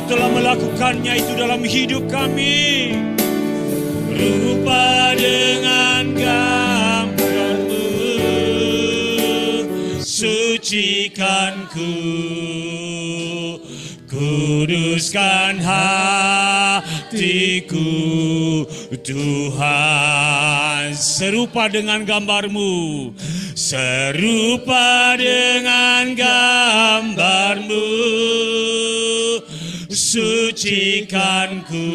telah melakukannya itu dalam hidup kami. Rupa dengan gambar-Mu, sucikanku, kuduskan hatiku, Tuhan. Serupa dengan gambar-Mu, serupa dengan gambar-Mu, sucikanku,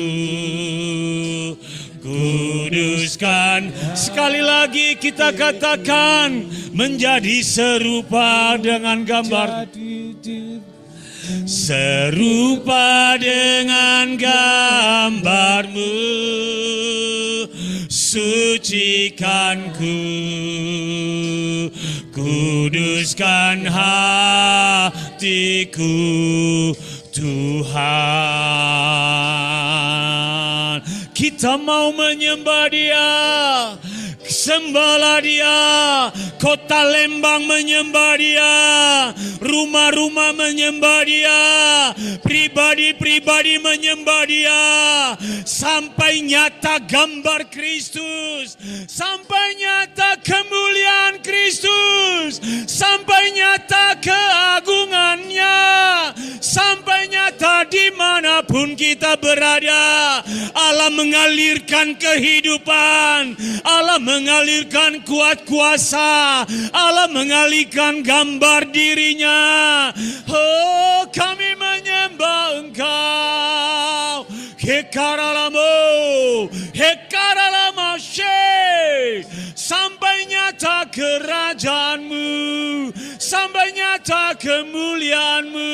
kuduskan. Sekali lagi kita katakan, menjadi serupa dengan gambar. Serupa dengan gambar-Mu, sucikanku, kuduskan hatiku, Tuhan. Kita mau menyembah Dia, sembahlah Dia. Kota Lembang menyembah Dia, rumah-rumah menyembah Dia, pribadi-pribadi menyembah Dia, sampai nyata gambar Kristus, sampai nyata kemuliaan Kristus, sampai nyata keagungannya, sampai nyata dimanapun kita berada. Allah mengalirkan kehidupan, Allah mengalirkan kuat kuasa, Allah mengalihkan gambar dirinya. Oh, kami menyembah Engkau. Hekaralamo, hekaralamashé. Sampai nyata kerajaan-Mu, sampai nyata kemuliaan-Mu,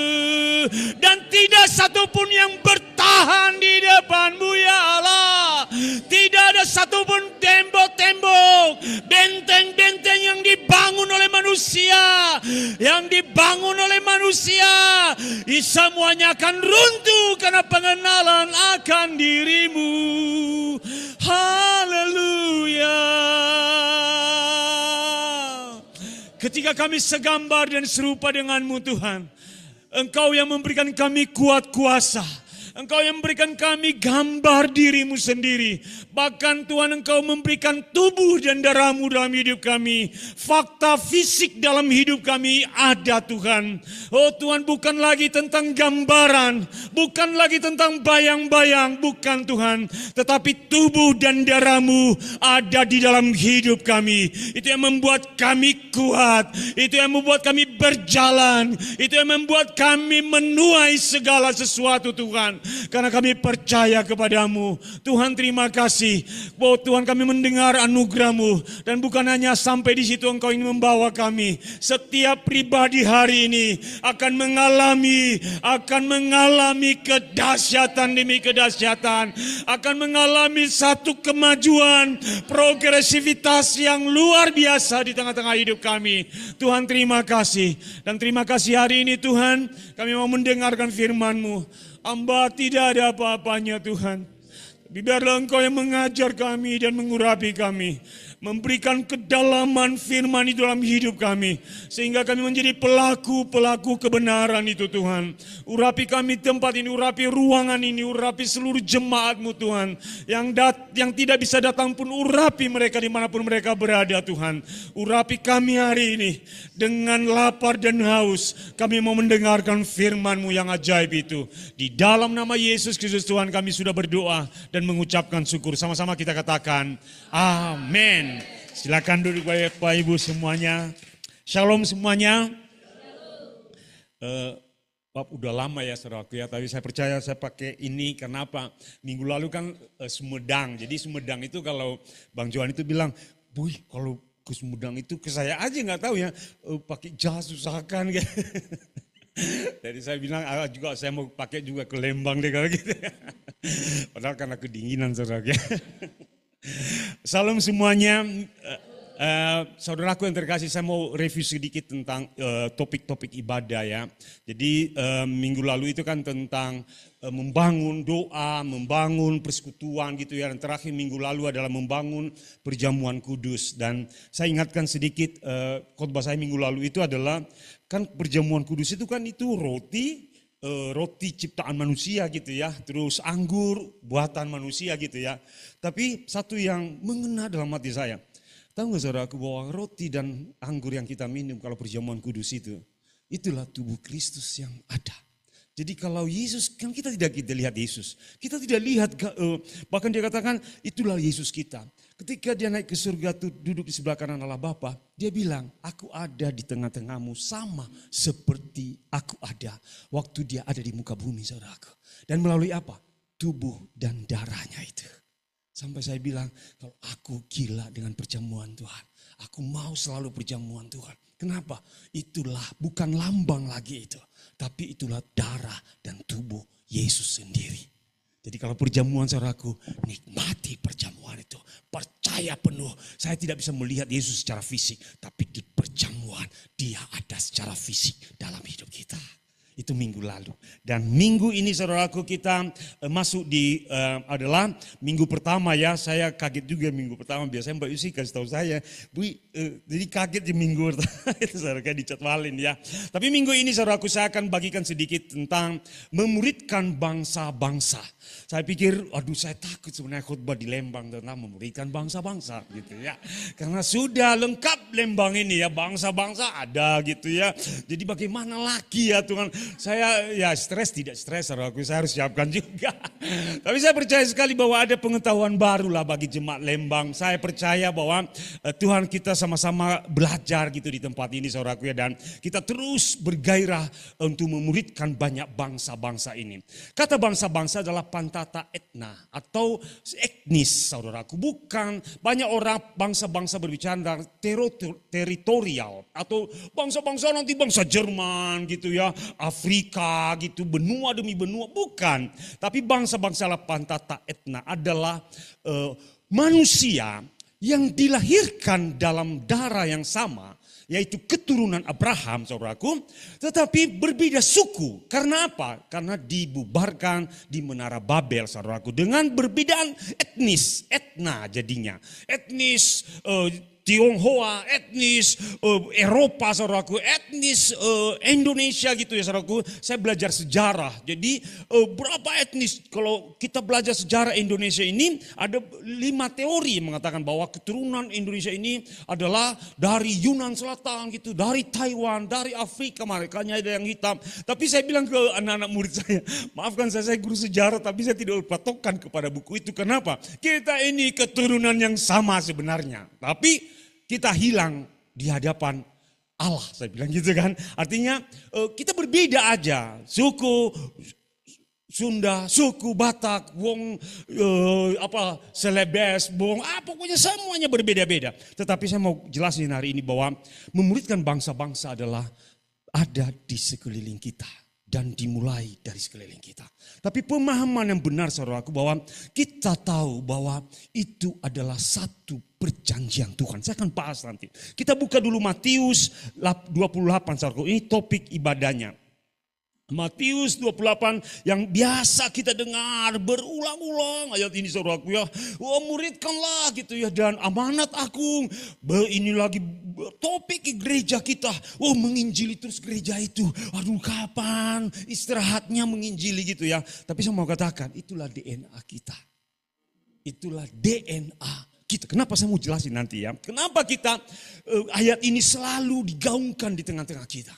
dan tidak satupun yang bertahan di depan-Mu ya Allah. Tidak ada satupun tembok-tembok, benteng-benteng yang dibangun oleh manusia, semuanya akan runtuh karena pengenalan akan diri-Mu. Haleluya. Ketika kami segambar dan serupa dengan-Mu Tuhan, Engkau yang memberikan kami kuat kuasa, Engkau yang memberikan kami gambar diri-Mu sendiri. Bahkan Tuhan, Engkau memberikan tubuh dan darah-Mu dalam hidup kami. Fakta fisik dalam hidup kami ada Tuhan. Oh Tuhan, bukan lagi tentang gambaran, bukan lagi tentang bayang-bayang, bukan Tuhan. Tetapi tubuh dan darah-Mu ada di dalam hidup kami. Itu yang membuat kami kuat, itu yang membuat kami berjalan, itu yang membuat kami menuai segala sesuatu Tuhan. Karena kami percaya kepadamu. Tuhan, terima kasih bahwa Tuhan, kami mendengar anugerah-Mu, dan bukan hanya sampai di situ Engkau ingin membawa kami. Setiap pribadi hari ini akan mengalami kedahsyatan demi kedahsyatan, akan mengalami satu kemajuan, progresivitas yang luar biasa di tengah-tengah hidup kami. Tuhan, terima kasih. Dan terima kasih hari ini Tuhan, kami mau mendengarkan firman-Mu. Hamba tidak ada apa-apanya Tuhan. Biarlah Engkau yang mengajar kami dan mengurapi kami. Memberikan kedalaman firman itu dalam hidup kami. Sehingga kami menjadi pelaku-pelaku kebenaran itu Tuhan. Urapi kami tempat ini, urapi ruangan ini, urapi seluruh jemaat-Mu Tuhan. Yang tidak bisa datang pun urapi mereka dimanapun mereka berada Tuhan. Urapi kami hari ini dengan lapar dan haus. Kami mau mendengarkan firman-Mu yang ajaib itu. Di dalam nama Yesus Kristus Tuhan kami sudah berdoa dan mengucapkan syukur. Sama-sama kita katakan amin. Silakan duduk Bapak Ibu semuanya. Shalom semuanya. Udah lama ya saudaraku ya, tapi saya percaya saya pakai ini karena apa? Minggu lalu kan Sumedang. Jadi Sumedang itu kalau Bang Johan itu bilang, "Buih, kalau ke Sumedang itu ke saya aja nggak tahu ya, pakai jas susah kan." Jadi saya bilang juga saya mau pakai juga ke Lembang deh kalau gitu. Padahal karena kedinginan saudaraku ya. Salam semuanya. Saudaraku yang terkasih, saya mau review sedikit tentang topik-topik ibadah ya. Jadi minggu lalu itu kan tentang membangun doa, membangun persekutuan gitu ya. Dan terakhir minggu lalu adalah membangun perjamuan kudus. Dan saya ingatkan sedikit khotbah saya minggu lalu itu adalah kan perjamuan kudus itu kan itu roti, roti ciptaan manusia gitu ya, terus anggur buatan manusia gitu ya. Tapi satu yang mengena dalam hati saya, tahu nggak saudaraku bahwa roti dan anggur yang kita minum kalau perjamuan kudus itu, itulah tubuh Kristus yang ada. Jadi kalau Yesus, kan kita lihat Yesus. Kita tidak lihat, bahkan dia katakan itulah Yesus kita. Ketika dia naik ke surga tuh duduk di sebelah kanan Allah Bapa, dia bilang, aku ada di tengah-tengahmu sama seperti aku ada waktu dia ada di muka bumi, saudaraku. Dan melalui apa? Tubuh dan darahnya itu. Sampai saya bilang, kalau aku gila dengan perjamuan Tuhan, aku mau selalu perjamuan Tuhan. Kenapa? Itulah bukan lambang lagi itu, tapi itulah darah dan tubuh Yesus sendiri. Jadi kalau perjamuan saudaraku, nikmati perjamuan itu. Percaya penuh, saya tidak bisa melihat Yesus secara fisik, tapi di perjamuan dia ada secara fisik dalam hidup kita. Itu minggu lalu. Dan minggu ini saudaraku kita masuk di adalah minggu pertama ya. Saya kaget juga minggu pertama. Biasanya Mbak Yusi kasih tahu saya, Bu, jadi kaget di minggu pertama. Itu saudara dicatwalin ya. Tapi minggu ini saudaraku saya akan bagikan sedikit tentang memuridkan bangsa-bangsa. Saya pikir, aduh saya takut sebenarnya khotbah di Lembang tentang memuridkan bangsa-bangsa gitu ya. Karena sudah lengkap Lembang ini ya, bangsa-bangsa ada gitu ya. Jadi bagaimana lagi ya Tuhan. Saya ya stres tidak stres, saudaraku, saya harus siapkan juga. Tapi saya percaya sekali bahwa ada pengetahuan baru lah bagi jemaat Lembang. Saya percaya bahwa Tuhan kita sama-sama belajar gitu di tempat ini, saudaraku ya. Dan kita terus bergairah untuk memuridkan banyak bangsa-bangsa ini. Kata bangsa-bangsa adalah pantata etna atau etnis, saudaraku. Bukan banyak orang bangsa-bangsa berbicara tentang teritorial atau bangsa-bangsa nanti bangsa Jerman gitu ya. Afrika gitu, benua demi benua, bukan. Tapi bangsa-bangsa pantata etna adalah manusia yang dilahirkan dalam darah yang sama, yaitu keturunan Abraham, saudaraku, tetapi berbeda suku. Karena apa? Karena dibubarkan di Menara Babel, saudaraku, dengan perbedaan etnis, etna jadinya. Etnis Tionghoa, etnis Eropa, saudaraku, etnis Indonesia gitu ya, saudaraku. Saya belajar sejarah. Jadi berapa etnis? Kalau kita belajar sejarah Indonesia ini ada 5 teori yang mengatakan bahwa keturunan Indonesia ini adalah dari Yunan Selatan gitu, dari Taiwan, dari Afrika, makanya ada yang hitam. Tapi saya bilang ke anak-anak murid saya, maafkan saya guru sejarah, tapi saya tidak berpatokan kepada buku itu. Kenapa? Kita ini keturunan yang sama sebenarnya, tapi kita hilang di hadapan Allah, saya bilang gitu kan. Artinya kita berbeda aja. Suku Sunda, suku Batak, Wong, Selebes, Bong, pokoknya semuanya berbeda-beda. Tetapi saya mau jelasin hari ini bahwa memuridkan bangsa-bangsa adalah ada di sekeliling kita. Dan dimulai dari sekeliling kita. Tapi pemahaman yang benar, saudaraku, bahwa kita tahu bahwa itu adalah satu perjanjian Tuhan. Saya akan bahas nanti. Kita buka dulu Matius 28, saudaraku. Ini topik ibadahnya. Matius 28 yang biasa kita dengar berulang-ulang ayat ini, saudaraku ya. Muridkanlah gitu ya, dan amanat agung. Ini lagi topik gereja kita. Menginjili terus gereja itu. Aduh, kapan istirahatnya menginjili gitu ya. Tapi saya mau katakan itulah DNA kita. Itulah DNA kita. Kenapa saya mau jelasin nanti ya. Kenapa kita ayat ini selalu digaungkan di tengah-tengah kita.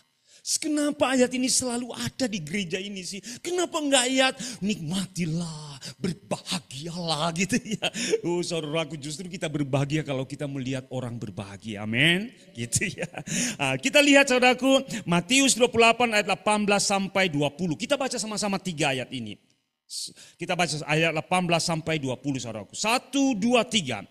Kenapa ayat ini selalu ada di gereja ini sih? Kenapa enggak ayat nikmatilah, berbahagialah gitu ya. Saudaraku, justru kita berbahagia kalau kita melihat orang berbahagia. Amin. Gitu ya. Kita lihat saudaraku Matius 28 ayat 18 sampai 20. Kita baca sama-sama 3 ayat ini. Kita baca ayat 18 sampai 20, saudaraku. 1, 2, 3.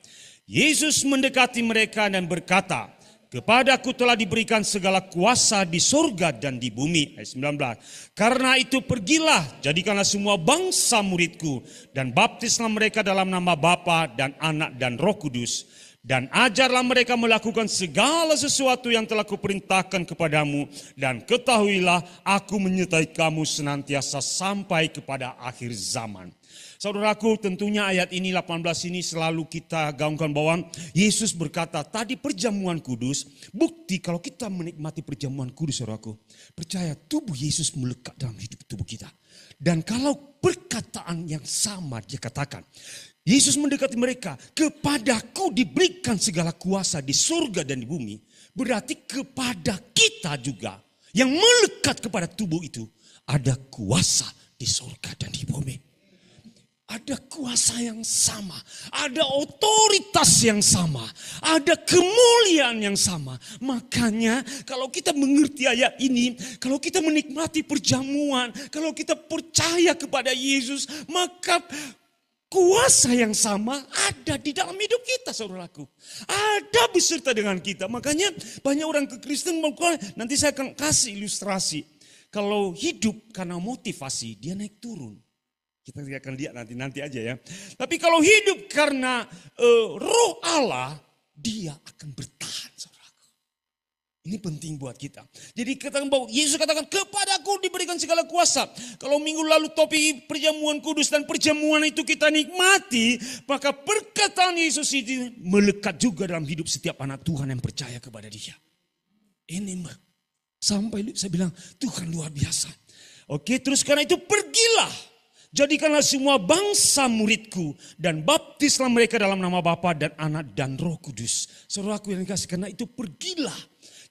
Yesus mendekati mereka dan berkata, kepadaku telah diberikan segala kuasa di surga dan di bumi. Ayat 19. Karena itu pergilah, jadikanlah semua bangsa muridku, dan baptislah mereka dalam nama Bapa dan Anak dan Roh Kudus. Dan ajarlah mereka melakukan segala sesuatu yang telah kuperintahkan kepadamu. Dan ketahuilah aku menyertai kamu senantiasa sampai kepada akhir zaman. Saudaraku, tentunya ayat ini 18 ini selalu kita gaungkan bahwa Yesus berkata tadi perjamuan kudus. Bukti kalau kita menikmati perjamuan kudus, saudaraku, percaya tubuh Yesus melekat dalam hidup tubuh kita. Dan kalau perkataan yang sama dia katakan, Yesus mendekati mereka, kepadaku diberikan segala kuasa di surga dan di bumi. Berarti kepada kita juga yang melekat kepada tubuh itu ada kuasa di surga dan di bumi. Ada kuasa yang sama, ada otoritas yang sama, ada kemuliaan yang sama. Makanya kalau kita mengerti ayat ini, kalau kita menikmati perjamuan, kalau kita percaya kepada Yesus, maka kuasa yang sama ada di dalam hidup kita, saudaraku. Ada beserta dengan kita. Makanya banyak orang Kristen, nanti saya akan kasih ilustrasi. Kalau hidup karena motivasi, dia naik turun. Kita akan lihat nanti aja ya. Tapi kalau hidup karena roh Allah, dia akan bertahan, saudaraku. Ini penting buat kita. Jadi katakan bahwa Yesus katakan kepadaku diberikan segala kuasa. Kalau minggu lalu topik perjamuan kudus dan perjamuan itu kita nikmati, maka perkataan Yesus itu melekat juga dalam hidup setiap anak Tuhan yang percaya kepada Dia. Ini sampai saya bilang Tuhan luar biasa. Oke, terus karena itu pergilah. Jadikanlah semua bangsa muridku dan baptislah mereka dalam nama Bapa dan Anak dan Roh Kudus. Saudaraku yang dikasih, karena itu pergilah.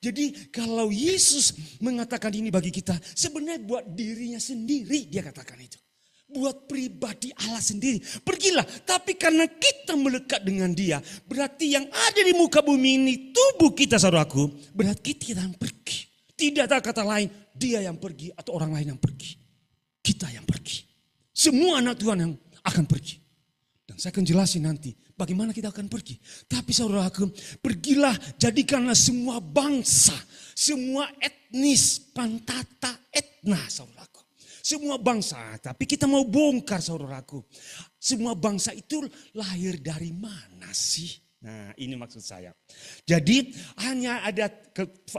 Jadi kalau Yesus mengatakan ini bagi kita, sebenarnya buat dirinya sendiri dia katakan itu. Buat pribadi Allah sendiri. Pergilah, tapi karena kita melekat dengan Dia, berarti yang ada di muka bumi ini tubuh kita, saudaraku, berarti kita yang pergi. Tidak ada kata lain, Dia yang pergi atau orang lain yang pergi. Kita yang pergi. Semua anak Tuhan yang akan pergi. Dan saya akan jelasin nanti bagaimana kita akan pergi. Tapi saudaraku, pergilah, jadikanlah semua bangsa, semua etnis, pantata, etna, saudaraku. Semua bangsa, tapi kita mau bongkar, saudaraku. Semua bangsa itu lahir dari mana sih? Nah, ini maksud saya. Jadi hanya ada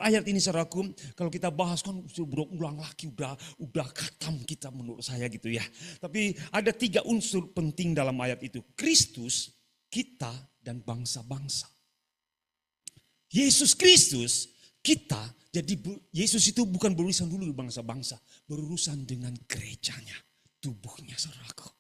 ayat ini, saudaraku, kalau kita bahas kan berulang lagi udah khatam kita menurut saya gitu ya. Tapi ada 3 unsur penting dalam ayat itu. Kristus, kita, dan bangsa-bangsa. Yesus Kristus, kita. Jadi Yesus itu bukan berurusan dulu dengan bangsa-bangsa, berurusan dengan gerejanya, tubuhnya, saudaraku.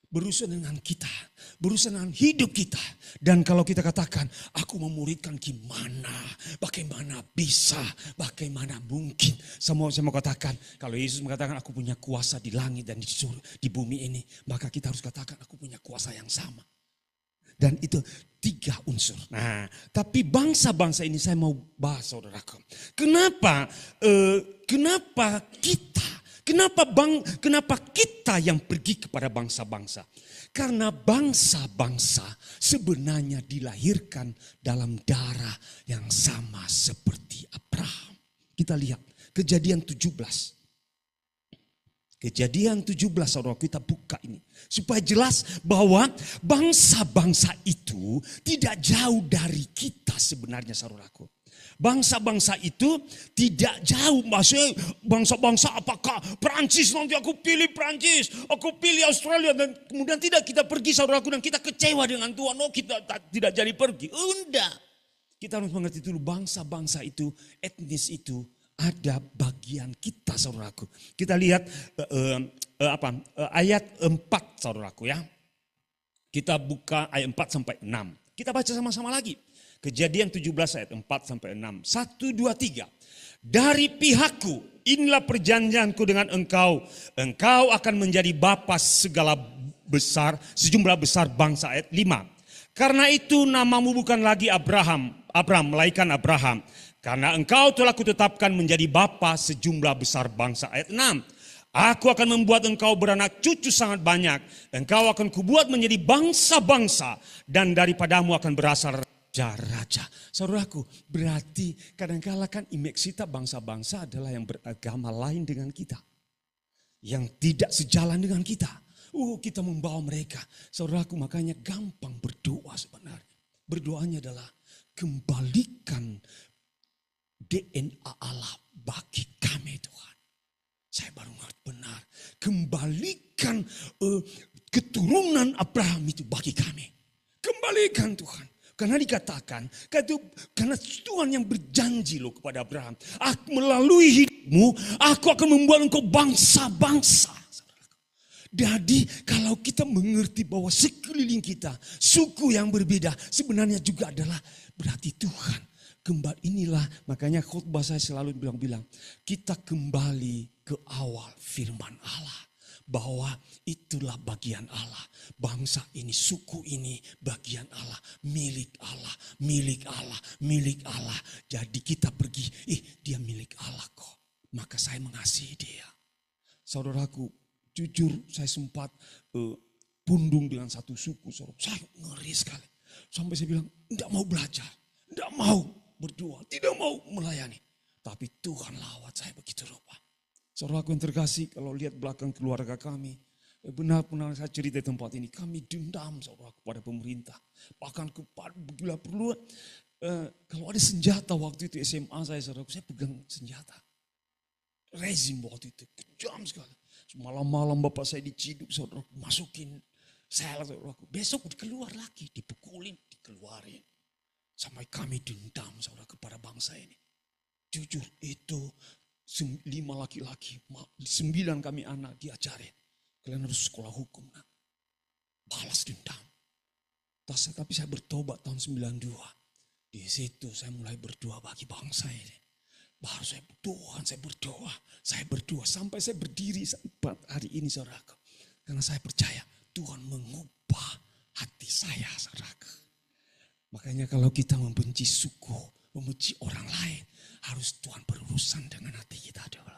Berurusan dengan kita, berurusan dengan hidup kita. Dan kalau kita katakan, aku memuridkan gimana, bagaimana bisa, bagaimana mungkin. Saya mau katakan, kalau Yesus mengatakan aku punya kuasa di langit dan di bumi ini, maka kita harus katakan aku punya kuasa yang sama. Dan itu 3 unsur. Nah, tapi bangsa-bangsa ini saya mau bahas, saudaraku. Kenapa kita? Kenapa kita yang pergi kepada bangsa-bangsa? Karena bangsa-bangsa sebenarnya dilahirkan dalam darah yang sama seperti Abraham. Kita lihat Kejadian 17. Kejadian 17, saudara, kita buka ini. Supaya jelas bahwa bangsa-bangsa itu tidak jauh dari kita sebenarnya, saudaraku. Bangsa-bangsa itu tidak jauh, maksudnya bangsa-bangsa apakah Perancis, nanti aku pilih Perancis, aku pilih Australia, dan kemudian tidak kita pergi, saudaraku, dan kita kecewa dengan Tuhan, kita tidak jadi pergi. Enggak, kita harus mengerti dulu bangsa-bangsa itu, etnis itu ada bagian kita, saudaraku. Kita lihat ayat 4, saudaraku ya. Kita buka ayat 4 sampai 6. Kita baca sama-sama lagi. Kejadian 17 ayat 4 sampai 6. 1, 2, 3. Dari pihakku, inilah perjanjianku dengan engkau. Engkau akan menjadi bapa segala besar, sejumlah besar bangsa. Ayat 5. Karena itu namamu bukan lagi Abraham, melainkan Abraham. Karena engkau telah kutetapkan menjadi bapa sejumlah besar bangsa. Ayat 6. Aku akan membuat engkau beranak cucu sangat banyak. Engkau akan kubuat menjadi bangsa-bangsa. Dan daripadamu akan berasal raja-raja. Saudaraku, berarti kadang-kala kan image kita bangsa-bangsa adalah yang beragama lain dengan kita. Yang tidak sejalan dengan kita. Kita membawa mereka. Saudaraku, makanya gampang berdoa sebenarnya. Berdoanya adalah kembalikan DNA Allah bagi kami Tuhan. Saya baru ngerti benar. Kembalikan keturunan Abraham itu bagi kami. Kembalikan Tuhan. Karena dikatakan, karena Tuhan yang berjanji loh kepada Abraham. Melalui hidupmu, aku akan membuat engkau bangsa-bangsa. Jadi kalau kita mengerti bahwa sekeliling kita, suku yang berbeda sebenarnya juga adalah berarti Tuhan. Kembali inilah, makanya khotbah saya selalu bilang, kita kembali ke awal firman Allah. Bahwa itulah bagian Allah. Bangsa ini, suku ini bagian Allah. Milik Allah, milik Allah, milik Allah. Jadi kita pergi, dia milik Allah kok. Maka saya mengasihi dia. Saudaraku, jujur saya sempat pundung dengan satu suku. Saudara. Saya ngeri sekali. Sampai saya bilang, tidak mau belajar. Tidak mau berdoa, tidak mau melayani. Tapi Tuhan lawat saya begitu rupa. Saudaraku yang terkasih, kalau lihat belakang keluarga kami, benar-benar saya cerita di tempat ini, kami dendam saudara kepada pemerintah. Bahkan bila perlu, kalau ada senjata waktu itu SMA saudaraku, saya pegang senjata. Rezim waktu itu, kejam sekali. Malam-malam bapak saya diciduk, saudara, masukin sel saudaraku. Besok keluar lagi, dipukulin, dikeluarin. Sampai kami dendam saudara kepada bangsa ini. Jujur itu 5 laki-laki, 9 kami anak diajarin. Kalian harus sekolah hukum. Nah. Balas dendam. Tapi saya bertobat tahun 92. Di situ saya mulai berdoa bagi bangsa ini. Baru saya berdoa sampai saya berdiri sampai hari ini saudaraku. Karena saya percaya Tuhan mengubah hati saya saudaraku. Makanya kalau kita membenci suku, membenci orang lain, harus Tuhan berurusan dengan hati kita dulu.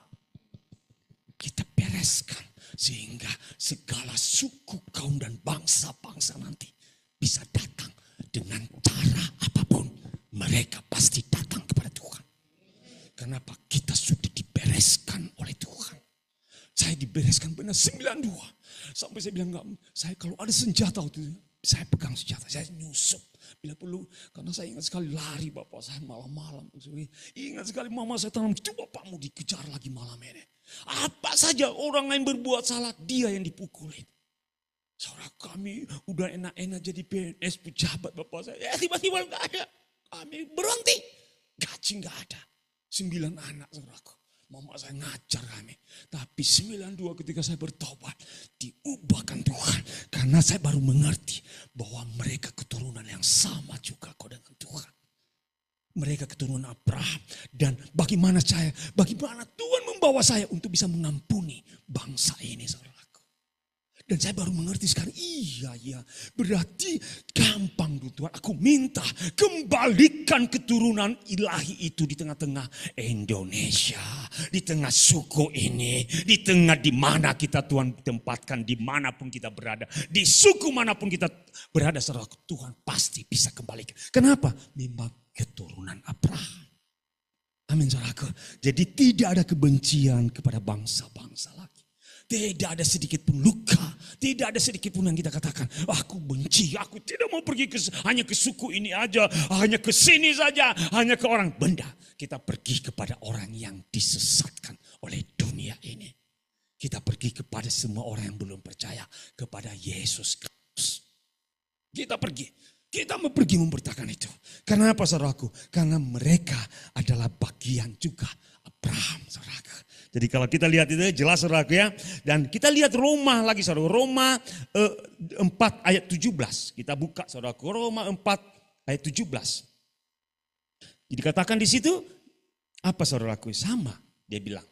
Kita bereskan sehingga segala suku, kaum dan bangsa-bangsa nanti bisa datang dengan cara apapun. Mereka pasti datang kepada Tuhan. Kenapa? Kita sudah dibereskan oleh Tuhan. Saya dibereskan benar 92. Sampai saya bilang, saya kalau ada senjata waktu itu, saya pegang senjata, saya nyusup. Bila perlu, karena saya ingat sekali lari bapak saya malam-malam. Ingat sekali mama saya tanam, itu bapakmu dikejar lagi malam ini. Apa saja orang lain berbuat salah, dia yang dipukulin. Saudara kami udah enak-enak jadi PNS, pejabat bapak saya. Tiba-tiba gak ada. Kami berhenti. Gaji gak ada. 9 anak saudaraku. Mama saya ngajar kami. Tapi 92 ketika saya bertobat, diubahkan Tuhan. Karena saya baru mengerti bahwa mereka keturunan yang sama juga kok dengan Tuhan. Mereka keturunan Abraham. Dan bagaimana Tuhan membawa saya untuk bisa mengampuni bangsa ini saudaraku. Dan saya baru mengerti sekarang, iya, berarti gampang Tuhan. Aku minta kembalikan keturunan ilahi itu di tengah-tengah Indonesia. Di tengah suku ini, di tengah di mana kita Tuhan tempatkan, dimanapun kita berada. Di suku manapun kita berada, saudara, Tuhan pasti bisa kembalikan. Kenapa? Memang keturunan Abraham. Amin saudaraku. Jadi tidak ada kebencian kepada bangsa-bangsa lagi. Tidak ada sedikit pun luka. Tidak ada sedikit pun yang kita katakan, aku benci, aku tidak mau pergi hanya ke suku ini aja, hanya ke sini saja, hanya ke orang. Benda, kita pergi kepada orang yang disesatkan oleh dunia ini. Kita pergi kepada semua orang yang belum percaya kepada Yesus Kristus. Kita mau pergi memberitakan itu. Karena apa saudaraku? Karena mereka adalah bagian juga Abraham saudaraku. Jadi kalau kita lihat itu jelas saudaraku ya. Dan kita lihat Roma lagi saudara. Roma 4 ayat 17. Kita buka saudaraku. Roma 4 ayat 17. Jadi katakan di situ apa saudaraku? Sama dia bilang.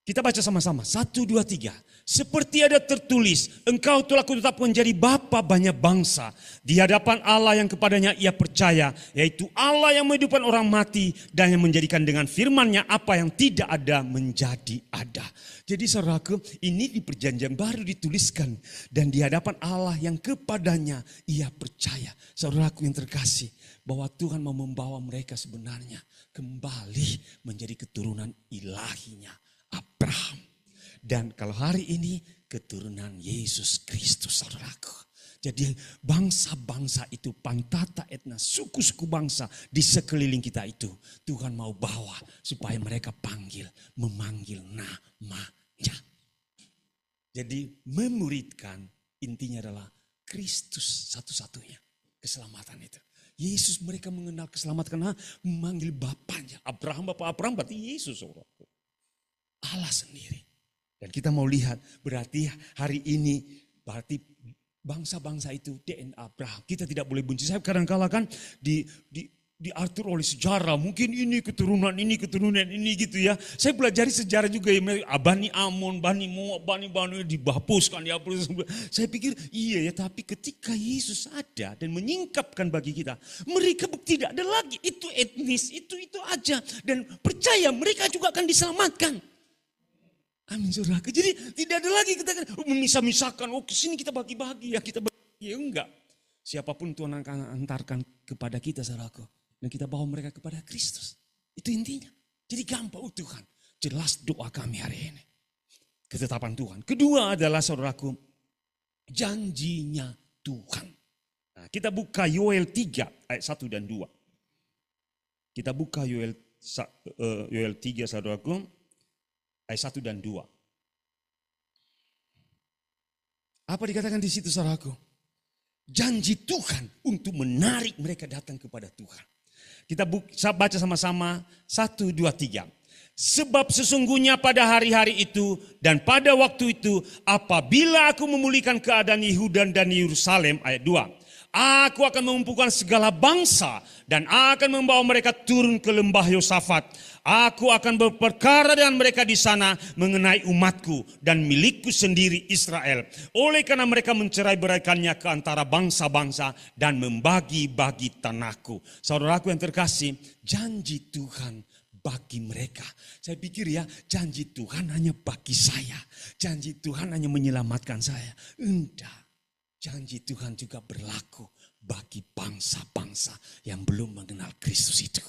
Kita baca sama-sama. 1, 2, 3. Seperti ada tertulis, engkau telah kutetapkan menjadi bapa banyak bangsa. Di hadapan Allah yang kepadanya ia percaya. Yaitu Allah yang menghidupkan orang mati. Dan yang menjadikan dengan firman-Nya apa yang tidak ada menjadi ada. Jadi saudaraku, ini di perjanjian baru dituliskan. Dan di hadapan Allah yang kepadanya ia percaya. Saudaraku yang terkasih, bahwa Tuhan mau membawa mereka sebenarnya kembali menjadi keturunan ilahinya Abraham. Dan kalau hari ini keturunan Yesus Kristus saudaraku. Jadi bangsa-bangsa itu, pantata etna, suku-suku bangsa di sekeliling kita itu, Tuhan mau bawa supaya mereka memanggil namanya. Jadi memuridkan intinya adalah Kristus satu-satunya keselamatan itu. Yesus mereka mengenal keselamatan karena memanggil Bapaknya. Abraham, Bapak Abraham berarti Yesus. Allah sendiri. Dan kita mau lihat berarti hari ini berarti bangsa-bangsa itu DNA Abraham. Kita tidak boleh benci. Saya kadang-kala kan diatur oleh sejarah. Mungkin ini keturunan ini gitu ya. Saya pelajari sejarah juga ya. Bani Amon, Bani Moab, Bani dihapuskan. Saya pikir iya ya, tapi ketika Yesus ada dan menyingkapkan bagi kita. Mereka tidak ada lagi. Itu etnis, itu aja. Dan percaya mereka juga akan diselamatkan. Amin saudara. Jadi tidak ada lagi kita memisah-misahkan. Oh kesini kita bagi-bagi ya, kita bagi. Ya enggak. Siapapun Tuhan akan antarkan kepada kita saudaraku. Dan kita bawa mereka kepada Kristus. Itu intinya. Jadi gampang Tuhan. Jelas doa kami hari ini. Ketetapan Tuhan. Kedua adalah saudaraku. Janjinya Tuhan. Nah, kita buka Yoel 3 ayat 1 dan 2. Kita buka Yoel 3 saudaraku. Ayat 1 dan 2. Apa dikatakan di situ saudaraku? Janji Tuhan untuk menarik mereka datang kepada Tuhan. Kita baca sama-sama 1, 2, 3. Sebab sesungguhnya pada hari-hari itu dan pada waktu itu apabila aku memulihkan keadaan Yehuda dan Yerusalem, ayat 2. Aku akan mengumpulkan segala bangsa dan akan membawa mereka turun ke lembah Yosafat. Aku akan berperkara dengan mereka di sana mengenai umatku dan milikku sendiri Israel. Oleh karena mereka mencerai-beraikannya ke antara bangsa-bangsa dan membagi-bagi tanahku. Saudaraku yang terkasih, janji Tuhan bagi mereka. Saya pikir ya, janji Tuhan hanya bagi saya. Janji Tuhan hanya menyelamatkan saya. Enggak. Janji Tuhan juga berlaku bagi bangsa-bangsa yang belum mengenal Kristus itu.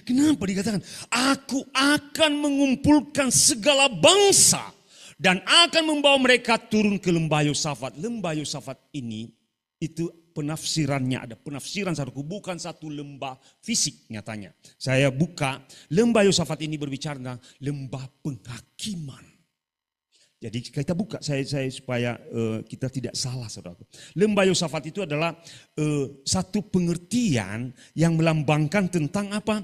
Kenapa dikatakan, aku akan mengumpulkan segala bangsa dan akan membawa mereka turun ke lembah Yosafat. Lembah Yosafat ini, itu penafsirannya, ada penafsiran saudaraku, bukan satu lembah fisik nyatanya. Saya buka, lembah Yosafat ini berbicara tentang lembah penghakiman. Jadi kita buka saya supaya kita tidak salah saudaraku. Lembah Yosafat itu adalah satu pengertian yang melambangkan tentang apa?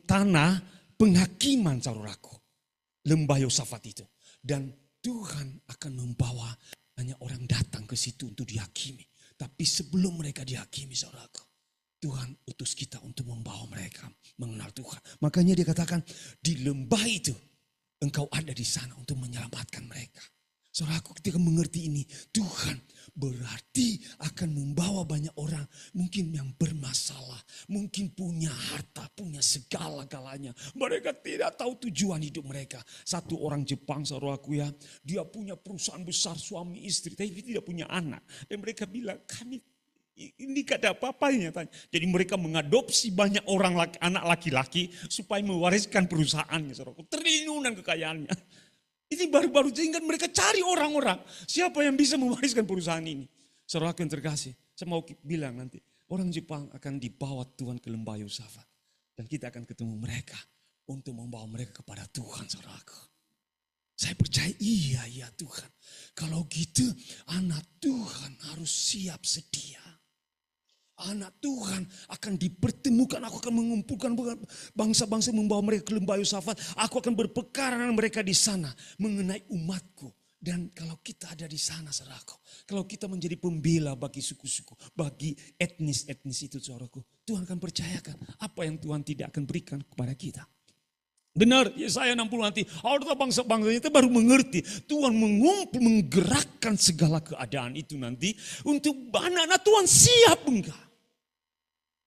Tanah penghakiman saudaraku. Lembah Yosafat itu. Dan Tuhan akan membawa banyak orang datang ke situ untuk dihakimi. Tapi sebelum mereka dihakimi saudaraku, Tuhan utus kita untuk membawa mereka mengenal Tuhan. Makanya dia katakan di lembah itu engkau ada di sana untuk menyelamatkan mereka. Saudaraku ketika mengerti ini, Tuhan berarti akan membawa banyak orang mungkin yang bermasalah. Mungkin punya harta, punya segala-galanya. Mereka tidak tahu tujuan hidup mereka. Satu orang Jepang saudaraku ya, dia punya perusahaan besar suami istri, tapi tidak punya anak. Dan mereka bilang kami ini gak ada apa-apanya. Jadi mereka mengadopsi banyak orang anak laki-laki supaya mewariskan perusahaannya. Triliunan kekayaannya. Ini baru-baru sehingga mereka cari orang-orang. Siapa yang bisa mewariskan perusahaan ini. Saudaraku yang terkasih, saya mau bilang nanti. Orang Jepang akan dibawa Tuhan ke lembah Yosafat. Dan kita akan ketemu mereka untuk membawa mereka kepada Tuhan saudaraku. Saya percaya iya Tuhan. Kalau gitu anak Tuhan harus siap sedia. Anak Tuhan akan dipertemukan. Aku akan mengumpulkan bangsa-bangsa membawa mereka ke lembah Yosafat. Aku akan berperkara dengan mereka di sana mengenai umatku. Dan kalau kita ada di sana saudaraku, kalau kita menjadi pembela bagi suku-suku, bagi etnis-etnis itu saudaraku, Tuhan akan percayakan apa yang Tuhan tidak akan berikan kepada kita. Benar, Yesaya 60 nanti, harta bangsa-bangsa itu baru mengerti. Tuhan menggerakkan segala keadaan itu nanti untuk anak-anak Tuhan siap enggak.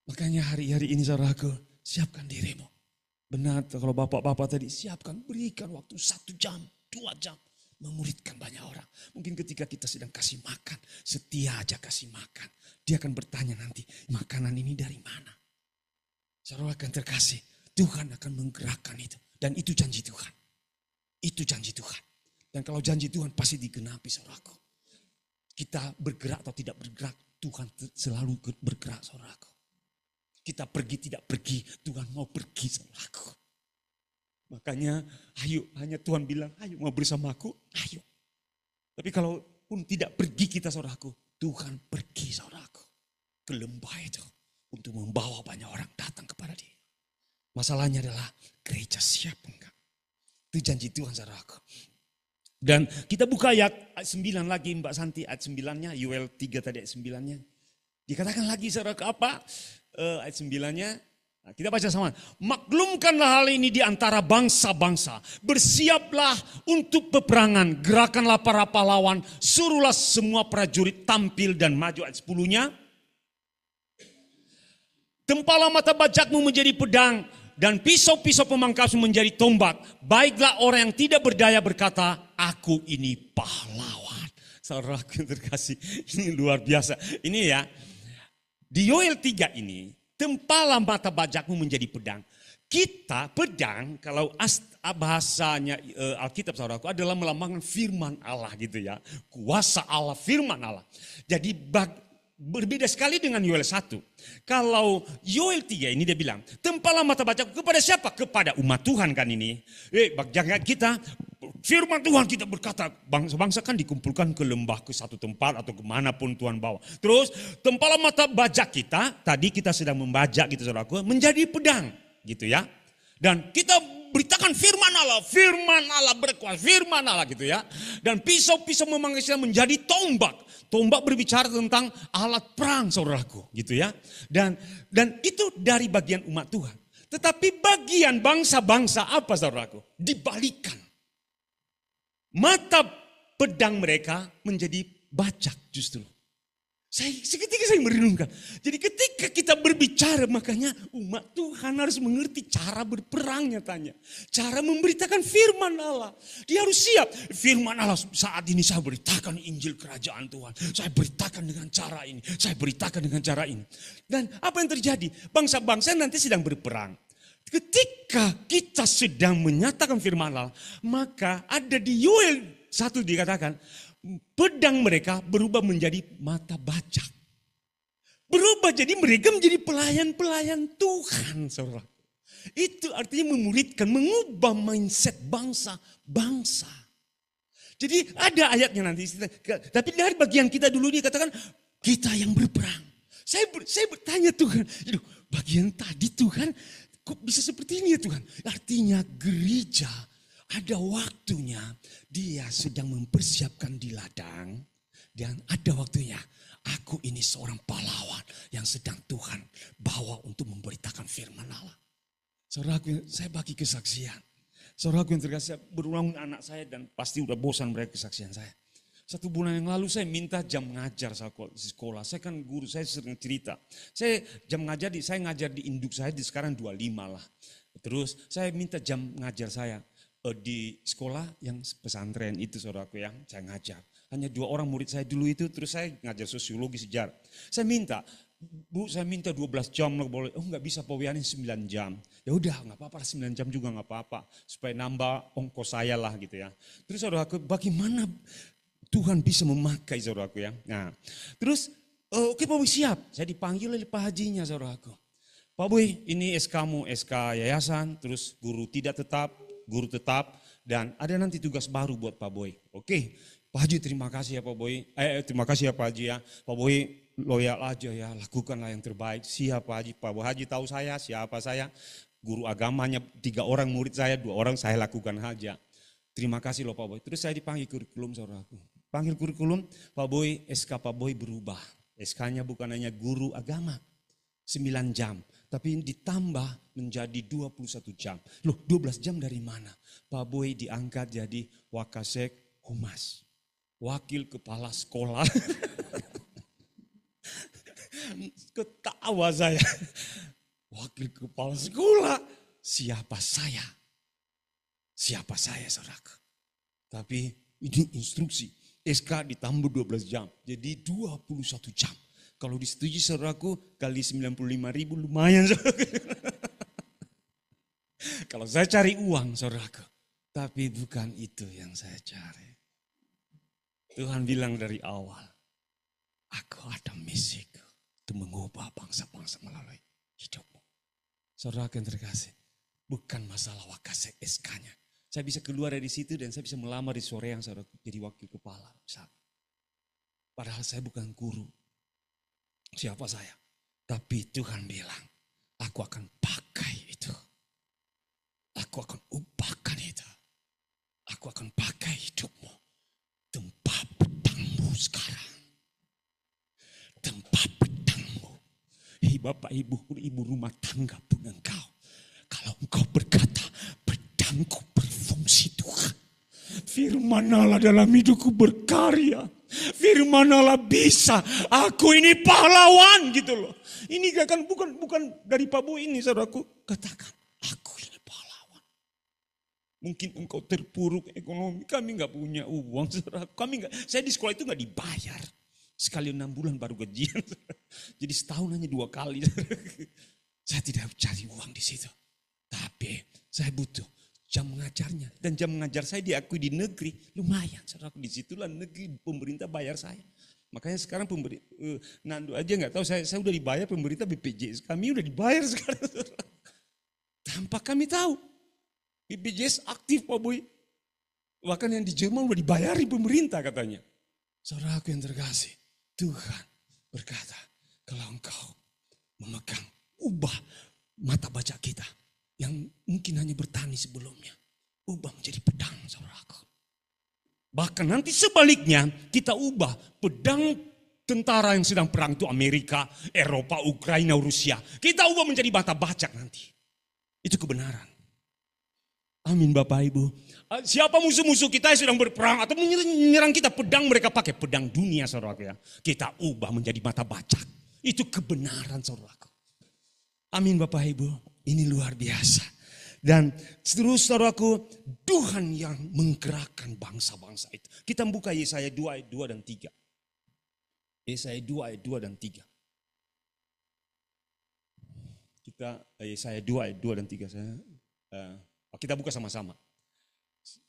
Makanya hari-hari ini saudaraku, siapkan dirimu. Benar kalau bapak-bapak tadi, siapkan, berikan waktu 1 jam, 2 jam. Memuridkan banyak orang. Mungkin ketika kita sedang kasih makan, setia aja kasih makan. Dia akan bertanya nanti, makanan ini dari mana? Saudara akan terkasih, Tuhan akan menggerakkan itu. Dan itu janji Tuhan. Itu janji Tuhan. Dan kalau janji Tuhan pasti digenapi saudaraku. Kita bergerak atau tidak bergerak, Tuhan selalu bergerak, saudaraku. Kita pergi tidak pergi, Tuhan mau pergi, saudaraku. Makanya ayo, hanya Tuhan bilang, ayo mau bersamaku, ayo. Tapi kalau pun tidak pergi kita, saudaraku, Tuhan pergi, saudaraku, ke lembah itu untuk membawa banyak orang datang kepada Dia. Masalahnya adalah gereja siap enggak? Itu janji Tuhan, saudaraku. Dan kita buka ayat 9 lagi, Mbak Santi, ayat 9-nya, Yoel 3 tadi ayat 9-nya. Dikatakan lagi, saudaraku, apa? Ayat 9-nya, nah, kita baca sama. Maklumkanlah hal ini di antara bangsa-bangsa. Bersiaplah untuk peperangan. Gerakanlah para pahlawan. Suruhlah semua prajurit tampil dan maju. Ayat 10-nya. Tempalah mata bajakmu menjadi pedang. Dan pisau-pisau pemangkasmu menjadi tombak. Baiklah orang yang tidak berdaya berkata, aku ini pahlawan. Saudaraku yang terkasih, ini luar biasa. Ini ya, di Yoel 3 ini, tempalah mata bajakmu menjadi pedang. Kita pedang, kalau bahasanya Alkitab, saudaraku, adalah melambangkan firman Allah gitu ya. Kuasa Allah, firman Allah. Jadi berbeda sekali dengan Yoel 1. Kalau Yoel 3 ini dia bilang, tempalah mata bajakmu kepada siapa? Kepada umat Tuhan kan ini. Jangan kita, firman Tuhan kita berkata, bangsa-bangsa kan dikumpulkan ke lembah, ke satu tempat atau kemanapun Tuhan bawa. Terus tempalah mata bajak kita, tadi kita sedang membajak gitu saudaraku, menjadi pedang gitu ya. Dan kita beritakan firman Allah berkuasa, firman Allah gitu ya. Dan pisau-pisau memangkasnya menjadi tombak. Tombak berbicara tentang alat perang saudaraku gitu ya. Dan itu dari bagian umat Tuhan. Tetapi bagian bangsa-bangsa apa saudaraku? Dibalikan. Mata pedang mereka menjadi bajak justru. Seketika saya merenungkan. Jadi ketika kita berbicara, makanya umat Tuhan harus mengerti cara berperangnya tanya. Cara memberitakan firman Allah. Dia harus siap. Firman Allah saat ini saya beritakan Injil kerajaan Tuhan. Saya beritakan dengan cara ini. Saya beritakan dengan cara ini. Dan apa yang terjadi? Bangsa-bangsa nanti sedang berperang. Ketika kita sedang menyatakan firman Allah, maka ada di Yoel 1 dikatakan, pedang mereka berubah menjadi mata bajak. Berubah jadi mereka menjadi pelayan-pelayan Tuhan, saudara. Itu artinya memuridkan, mengubah mindset bangsa-bangsa. Jadi ada ayatnya nanti. Tapi dari bagian kita dulu dikatakan, kita yang berperang. Saya bertanya Tuhan, bagian tadi Tuhan, kok bisa seperti ini ya Tuhan? Artinya gereja ada waktunya dia sedang mempersiapkan di ladang. Dan ada waktunya aku ini seorang pahlawan yang sedang Tuhan bawa untuk memberitakan firman Allah. Saudaraku, saya bagi kesaksian. Saudaraku yang terkasih, berulang anak saya dan pasti udah bosan mereka kesaksian saya. 1 bulan yang lalu saya minta jam ngajar di sekolah. Saya kan guru, saya sering cerita. Saya jam ngajar, saya ngajar di induk saya di sekarang 25 lah. Terus saya minta jam ngajar saya di sekolah yang pesantren itu saudaraku yang saya ngajar. Hanya 2 orang murid saya dulu itu, terus saya ngajar sosiologi sejarah. Saya minta, Bu saya minta 12 jam lah boleh. Oh nggak bisa Pak Wiani 9 jam. Ya udah nggak apa-apa 9 jam juga nggak apa-apa. Supaya nambah ongkos saya lah gitu ya. Terus saudaraku bagaimana Tuhan bisa memakai saudaraku ya. Nah terus oke Pak Boy siap. Saya dipanggil oleh Pak Hajinya saudaraku. Pak Boy ini SK-mu, SK yayasan, terus guru tidak tetap, guru tetap, dan ada nanti tugas baru buat Pak Boy. Oke, Pak Haji terima kasih ya Pak Boy. Terima kasih ya Pak Haji ya. Pak Boy loyal aja ya, lakukanlah yang terbaik. Siap Pak Haji. Pak Haji tahu saya, siapa saya. Guru agamanya 3 orang murid saya, 2 orang saya lakukan aja. Terima kasih loh Pak Boy. Terus saya dipanggil kurikulum saudaraku. Panggil kurikulum, Pak Boy, SK Pak Boy berubah. SK-nya bukan hanya guru agama, 9 jam. Tapi ditambah menjadi 21 jam. Loh 12 jam dari mana? Pak Boy diangkat jadi Wakasek Humas. Wakil kepala sekolah. Ketawa saya. Wakil kepala sekolah. Siapa saya? Siapa saya saudaraku? Tapi ini instruksi. SK ditambah 12 jam. Jadi 21 jam. Kalau disetujui saudaraku kali 95.000 lumayan saudaraku. Kalau saya cari uang saudaraku. Tapi bukan itu yang saya cari. Tuhan bilang dari awal. Aku ada misiku untuk mengubah bangsa-bangsa melalui hidupmu. Saudara yang terkasih, bukan masalah wakasek SK-nya. Saya bisa keluar dari situ dan saya bisa melamar di sore yang saudara jadi wakil kepala. Misalnya. Padahal saya bukan guru. Siapa saya? Tapi Tuhan bilang, aku akan pakai itu. Aku akan ubahkan itu. Aku akan pakai hidupmu. Tempat pedangmu sekarang. Tempat pedangmu. Hei Bapak Ibu rumah tangga pun engkau. Kalau engkau berkata, pedangku berfungsi Tuhan. Firman Allah dalam hidupku berkarya. Firman Allah bisa. Aku ini pahlawan gitu loh. Ini kan bukan dari Pak Bu ini saudaraku. Katakan, aku ini pahlawan. Mungkin engkau terpuruk ekonomi. Kami gak punya uang saudaraku. Saya di sekolah itu gak dibayar. Sekali 6 bulan baru gajian. Jadi setahun hanya 2 kali. Saya tidak cari uang di situ. Tapi saya butuh jam mengajarnya. Dan jam mengajar saya diakui di negeri. Lumayan. Saudaraku, disitulah negeri pemerintah bayar saya. Makanya sekarang Nando aja gak tahu. Saya udah dibayar pemerintah BPJS. Kami udah dibayar sekarang. Tanpa kami tahu. BPJS aktif Pak Boy. Bahkan yang di Jerman udah dibayari pemerintah katanya. Saudaraku yang terkasih. Tuhan berkata, kalau engkau memegang, ubah mata baca kita yang mungkin hanya bertani sebelumnya, ubah menjadi pedang, saudaraku. Bahkan nanti sebaliknya kita ubah pedang tentara yang sedang perang itu Amerika, Eropa, Ukraina, Rusia. Kita ubah menjadi mata baca nanti. Itu kebenaran. Amin Bapak Ibu. Siapa musuh-musuh kita yang sedang berperang atau menyerang kita, pedang mereka pakai pedang dunia saudaraku ya. Kita ubah menjadi mata baca. Itu kebenaran saudaraku. Amin Bapak Ibu. Ini luar biasa. Dan terus saudaraku, Tuhan yang menggerakkan bangsa-bangsa itu. Kita buka Yesaya 2 ayat 2 dan 3. Yesaya 2 ayat 2 dan 3. Kita Yesaya 2 ayat 2 dan 3. Kita buka sama-sama.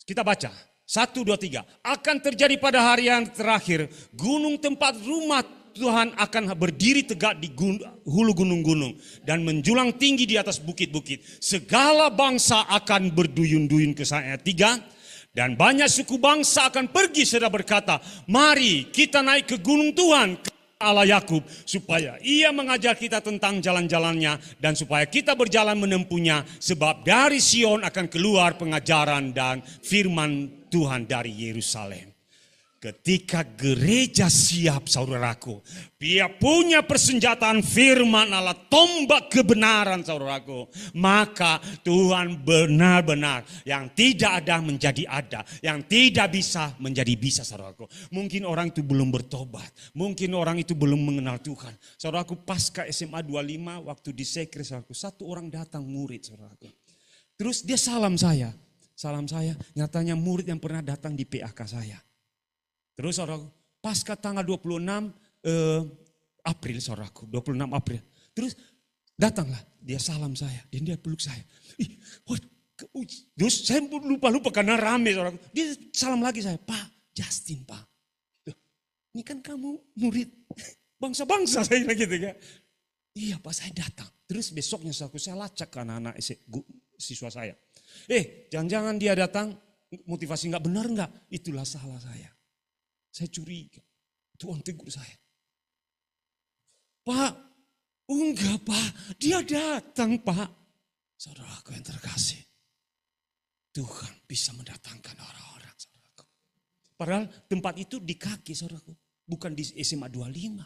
Kita baca. 1, 2, 3. Akan terjadi pada hari yang terakhir, gunung tempat rumah Tuhan akan berdiri tegak di hulu gunung-gunung dan menjulang tinggi di atas bukit-bukit. Segala bangsa akan berduyun-duyun ke sana. 3. Dan banyak suku bangsa akan pergi serta berkata, mari kita naik ke gunung Tuhan, Allah Yakub, supaya ia mengajar kita tentang jalan-jalannya dan supaya kita berjalan menempuhnya, sebab dari Sion akan keluar pengajaran dan firman Tuhan dari Yerusalem. Ketika gereja siap saudaraku, dia punya persenjataan firman Allah, tombak kebenaran saudaraku, maka Tuhan benar-benar yang tidak ada menjadi ada, yang tidak bisa menjadi bisa saudaraku. Mungkin orang itu belum bertobat, mungkin orang itu belum mengenal Tuhan. Saudaraku, pasca SMA 25 waktu di sekre saudaraku, satu orang datang murid saudaraku. Terus dia salam saya, nyatanya murid yang pernah datang di PAK saya. Terus saudaraku, pasca tanggal 26 April saudaraku, 26 April. Terus datanglah, dia salam saya dan dia peluk saya. Terus saya lupa karena rame saudaraku. Dia salam lagi saya, Pak Justin Pak. Ini kan kamu murid bangsa-bangsa saya bilang gitu kan. Iya Pak, saya datang. Terus besoknya saudaraku, saya lacak ke anak-anak siswa saya. Jangan-jangan dia datang motivasi nggak benar nggak? Itulah salah saya. Saya curiga. Tuhan tegur saya. Pak, enggak Pak, dia datang Pak. Saudaraku yang terkasih. Tuhan bisa mendatangkan orang-orang saudaraku. Padahal tempat itu di kaki saudaraku. Bukan di SMA 25.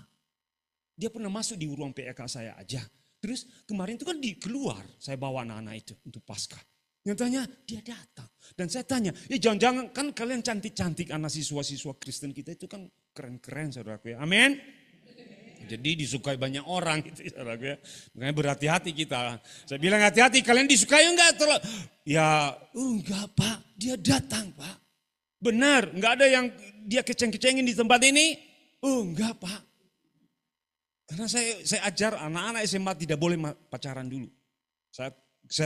Dia pernah masuk di ruang PK saya aja. Terus kemarin itu kan keluar. Saya bawa anak-anak itu untuk Paskah. Nyatanya dia datang. Dan saya tanya, jangan-jangan kan kalian cantik-cantik anak siswa-siswa Kristen kita itu kan keren-keren saudaraku ya. Amin. Jadi disukai banyak orang gitu saudaraku ya. Makanya berhati-hati kita. Saya bilang hati-hati, kalian disukai enggak? Ya enggak Pak, dia datang Pak. Benar, enggak ada yang dia keceng-kecengin di tempat ini? Enggak Pak. Karena saya ajar anak-anak SMA tidak boleh pacaran dulu. Saya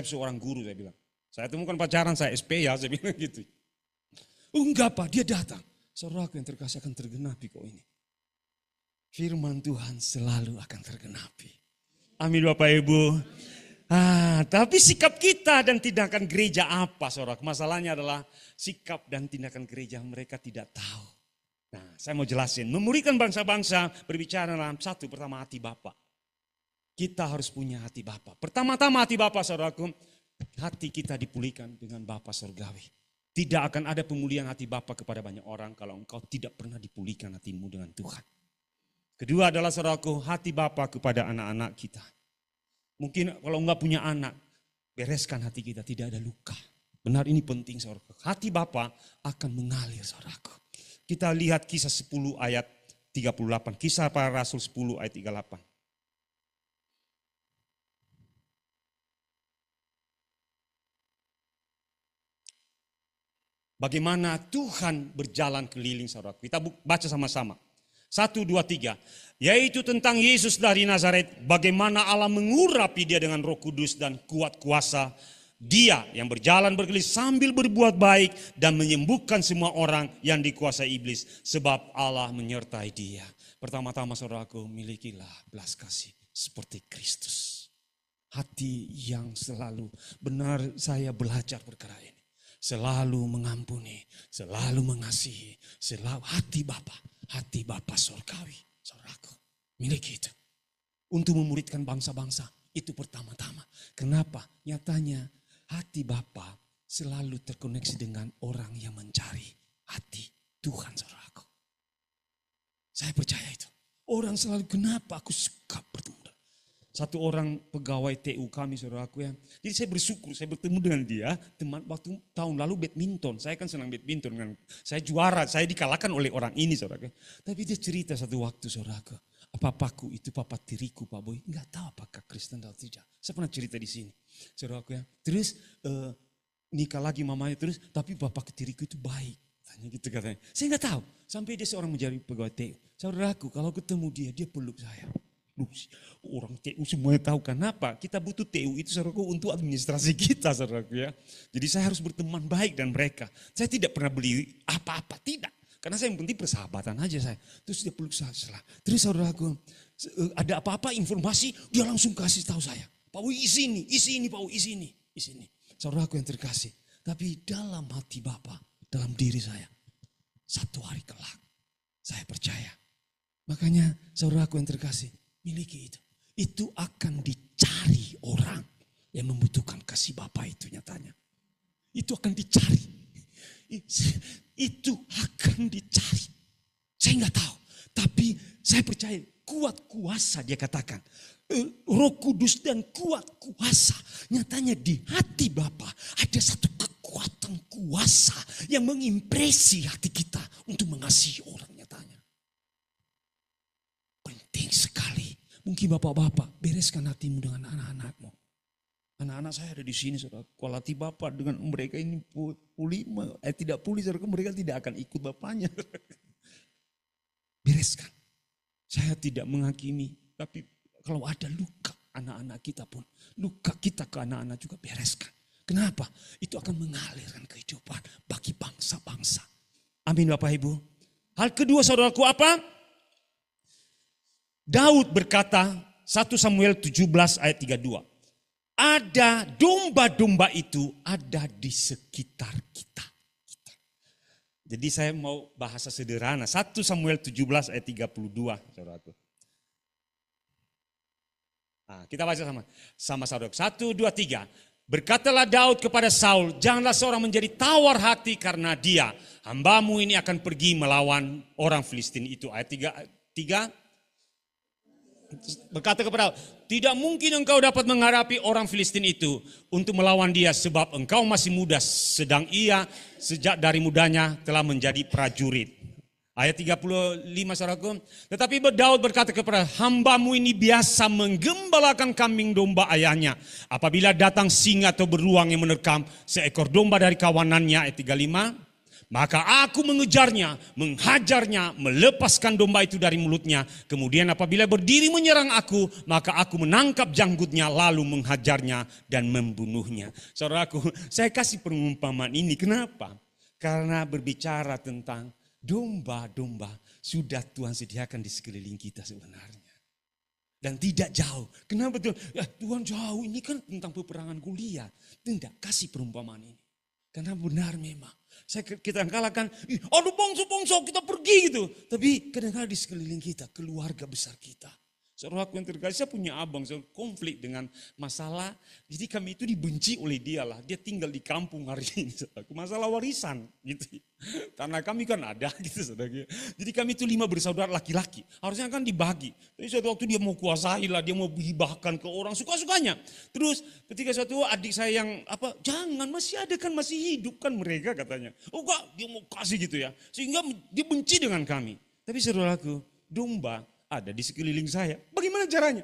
seorang guru saya bilang. Saya temukan pacaran, saya SP ya, saya bilang gitu. Enggak Pak, dia datang. Saudaraku yang terkasih akan tergenapi kok ini. firman Tuhan selalu akan tergenapi. Amin Bapak Ibu. Tapi sikap kita dan tindakan gereja apa, saudara? Masalahnya adalah sikap dan tindakan gereja mereka tidak tahu. Nah, saya mau jelasin. Memuridkan bangsa-bangsa berbicara dalam satu, pertama hati Bapa. Kita harus punya hati Bapa. Pertama-tama hati Bapa, saudaraku, hati kita dipulihkan dengan Bapa surgawi. Tidak akan ada pemulihan hati Bapa kepada banyak orang kalau engkau tidak pernah dipulihkan hatimu dengan Tuhan. Kedua adalah, saudaraku, hati Bapa kepada anak-anak kita. Mungkin kalau enggak punya anak, bereskan hati kita, tidak ada luka. Benar, ini penting, saudaraku. Hati Bapa akan mengalir, saudaraku. Kita lihat Kisah 10 ayat 38. Kisah para Rasul 10 ayat 38. Bagaimana Tuhan berjalan keliling, saudaraku. Kita baca sama-sama. 1, 2, 3. Yaitu tentang Yesus dari Nazaret. Bagaimana Allah mengurapi dia dengan Roh Kudus dan kuat kuasa. Dia yang berjalan berkeliling sambil berbuat baik dan menyembuhkan semua orang yang dikuasai iblis. Sebab Allah menyertai dia. Pertama-tama, saudaraku, milikilah belas kasih seperti Kristus. Hati yang selalu, benar saya belajar perkara ini. Selalu mengampuni, selalu mengasihi, selalu hati Bapa surgawi, saudaraku, miliki itu. Untuk memuridkan bangsa-bangsa, itu pertama-tama. Kenapa? Nyatanya hati Bapa selalu terkoneksi dengan orang yang mencari hati Tuhan, saudaraku. Saya percaya itu. Orang selalu, kenapa aku suka bertemu. Satu orang pegawai TU kami, saudaraku ya. Jadi saya bersyukur, saya bertemu dengan dia, teman waktu tahun lalu badminton. Saya kan senang badminton kan. Saya juara, saya dikalahkan oleh orang ini, saudaraku. Tapi dia cerita satu waktu, saudaraku. Papaku itu papa tiriku, Pak Boy. Enggak tahu apakah Kristen atau tidak. Saya pernah cerita di sini, saudaraku ya. Terus nikah lagi mamanya terus, tapi bapak tiriku itu baik. Tanya gitu katanya. Saya enggak tahu. Sampai dia seorang menjadi pegawai TU. Saudaraku, kalau ketemu dia peluk saya. Orang TU semuanya tahu kenapa. Kita butuh TU itu, saudaraku, untuk administrasi kita, saudaraku ya. Jadi saya harus berteman baik dan mereka. Saya tidak pernah beli apa-apa, tidak. Karena saya yang penting persahabatan aja saya. Terus dia peluk saya. Terus saudaraku, ada apa-apa informasi, dia langsung kasih tahu saya. Pak Wi isi ini, Pak Wi isi ini. Saudaraku yang terkasih. Tapi dalam hati Bapak, dalam diri saya, satu hari kelak, saya percaya. Makanya saudaraku yang terkasih, miliki itu. Itu akan dicari orang yang membutuhkan kasih Bapa itu nyatanya. Itu akan dicari. Itu akan dicari. Saya nggak tahu. Tapi saya percaya kuat kuasa, dia katakan. Roh Kudus dan kuat kuasa. Nyatanya di hati Bapa ada satu kekuatan kuasa yang mengimpresi hati kita untuk mengasihi orang nyatanya. Penting sekali. Mungkin bapak-bapak bereskan hatimu dengan anak-anakmu. Anak-anak saya ada di sini, saudara. Kalau hati bapak dengan mereka ini tidak pulih, saudara, mereka tidak akan ikut bapaknya. Bereskan. Saya tidak menghakimi, tapi kalau ada luka anak-anak kita pun, luka kita ke anak-anak juga bereskan. Kenapa? Itu akan mengalirkan kehidupan bagi bangsa-bangsa. Amin Bapak Ibu. Hal kedua, saudaraku, apa? Daud berkata, 1 Samuel 17 ayat 32. Ada domba-domba itu ada di sekitar kita. Jadi saya mau bahasa sederhana. 1 Samuel 17 ayat 32. Saudaraku. Nah, kita baca sama saudara. 1, 2, 3. Berkatalah Daud kepada Saul, janganlah seorang menjadi tawar hati karena dia. Hambamu ini akan pergi melawan orang Filistin itu. Ayat 3. Berkata kepada, tidak mungkin engkau dapat menghadapi orang Filistin itu untuk melawan dia sebab engkau masih muda, sedang ia sejak dari mudanya telah menjadi prajurit. Ayat 35 saudaraku. Tetapi Daud berkata kepada hambamu ini biasa menggembalakan kambing domba ayahnya. Apabila datang singa atau beruang yang menerkam seekor domba dari kawanannya, ayat 35. Maka aku mengejarnya, menghajarnya, melepaskan domba itu dari mulutnya. Kemudian apabila berdiri menyerang aku, maka aku menangkap janggutnya lalu menghajarnya dan membunuhnya. Saudaraku, saya kasih perumpamaan ini. Kenapa? Karena berbicara tentang domba-domba sudah Tuhan sediakan di sekeliling kita sebenarnya. Dan tidak jauh. Kenapa Tuhan? Ya, Tuhan jauh, ini kan tentang peperangan kuliah. Tidak, kasih perumpamaan ini. Karena benar memang. Kita kalahkan, aduh bongso-bongso kita pergi gitu. Tapi kadang-kadang di sekeliling kita, keluarga besar kita. Saudaraku yang terkasih, saya punya abang, saya konflik dengan masalah. Jadi kami itu dibenci oleh dia lah. Dia tinggal di kampung hari ini. Saudaraku. Masalah warisan gitu. Tanah kami kan ada gitu saudara. Jadi kami itu 5 bersaudara laki-laki. Harusnya kan dibagi. Tapi suatu waktu dia mau kuasai lah, dia mau hibahkan ke orang suka-sukanya. Terus ketika suatu adik saya yang jangan masih ada kan, masih hidup kan mereka katanya. Oh kok dia mau kasih gitu ya. Sehingga dia benci dengan kami. Tapi saudaraku, domba ada di sekeliling saya. Bagaimana caranya?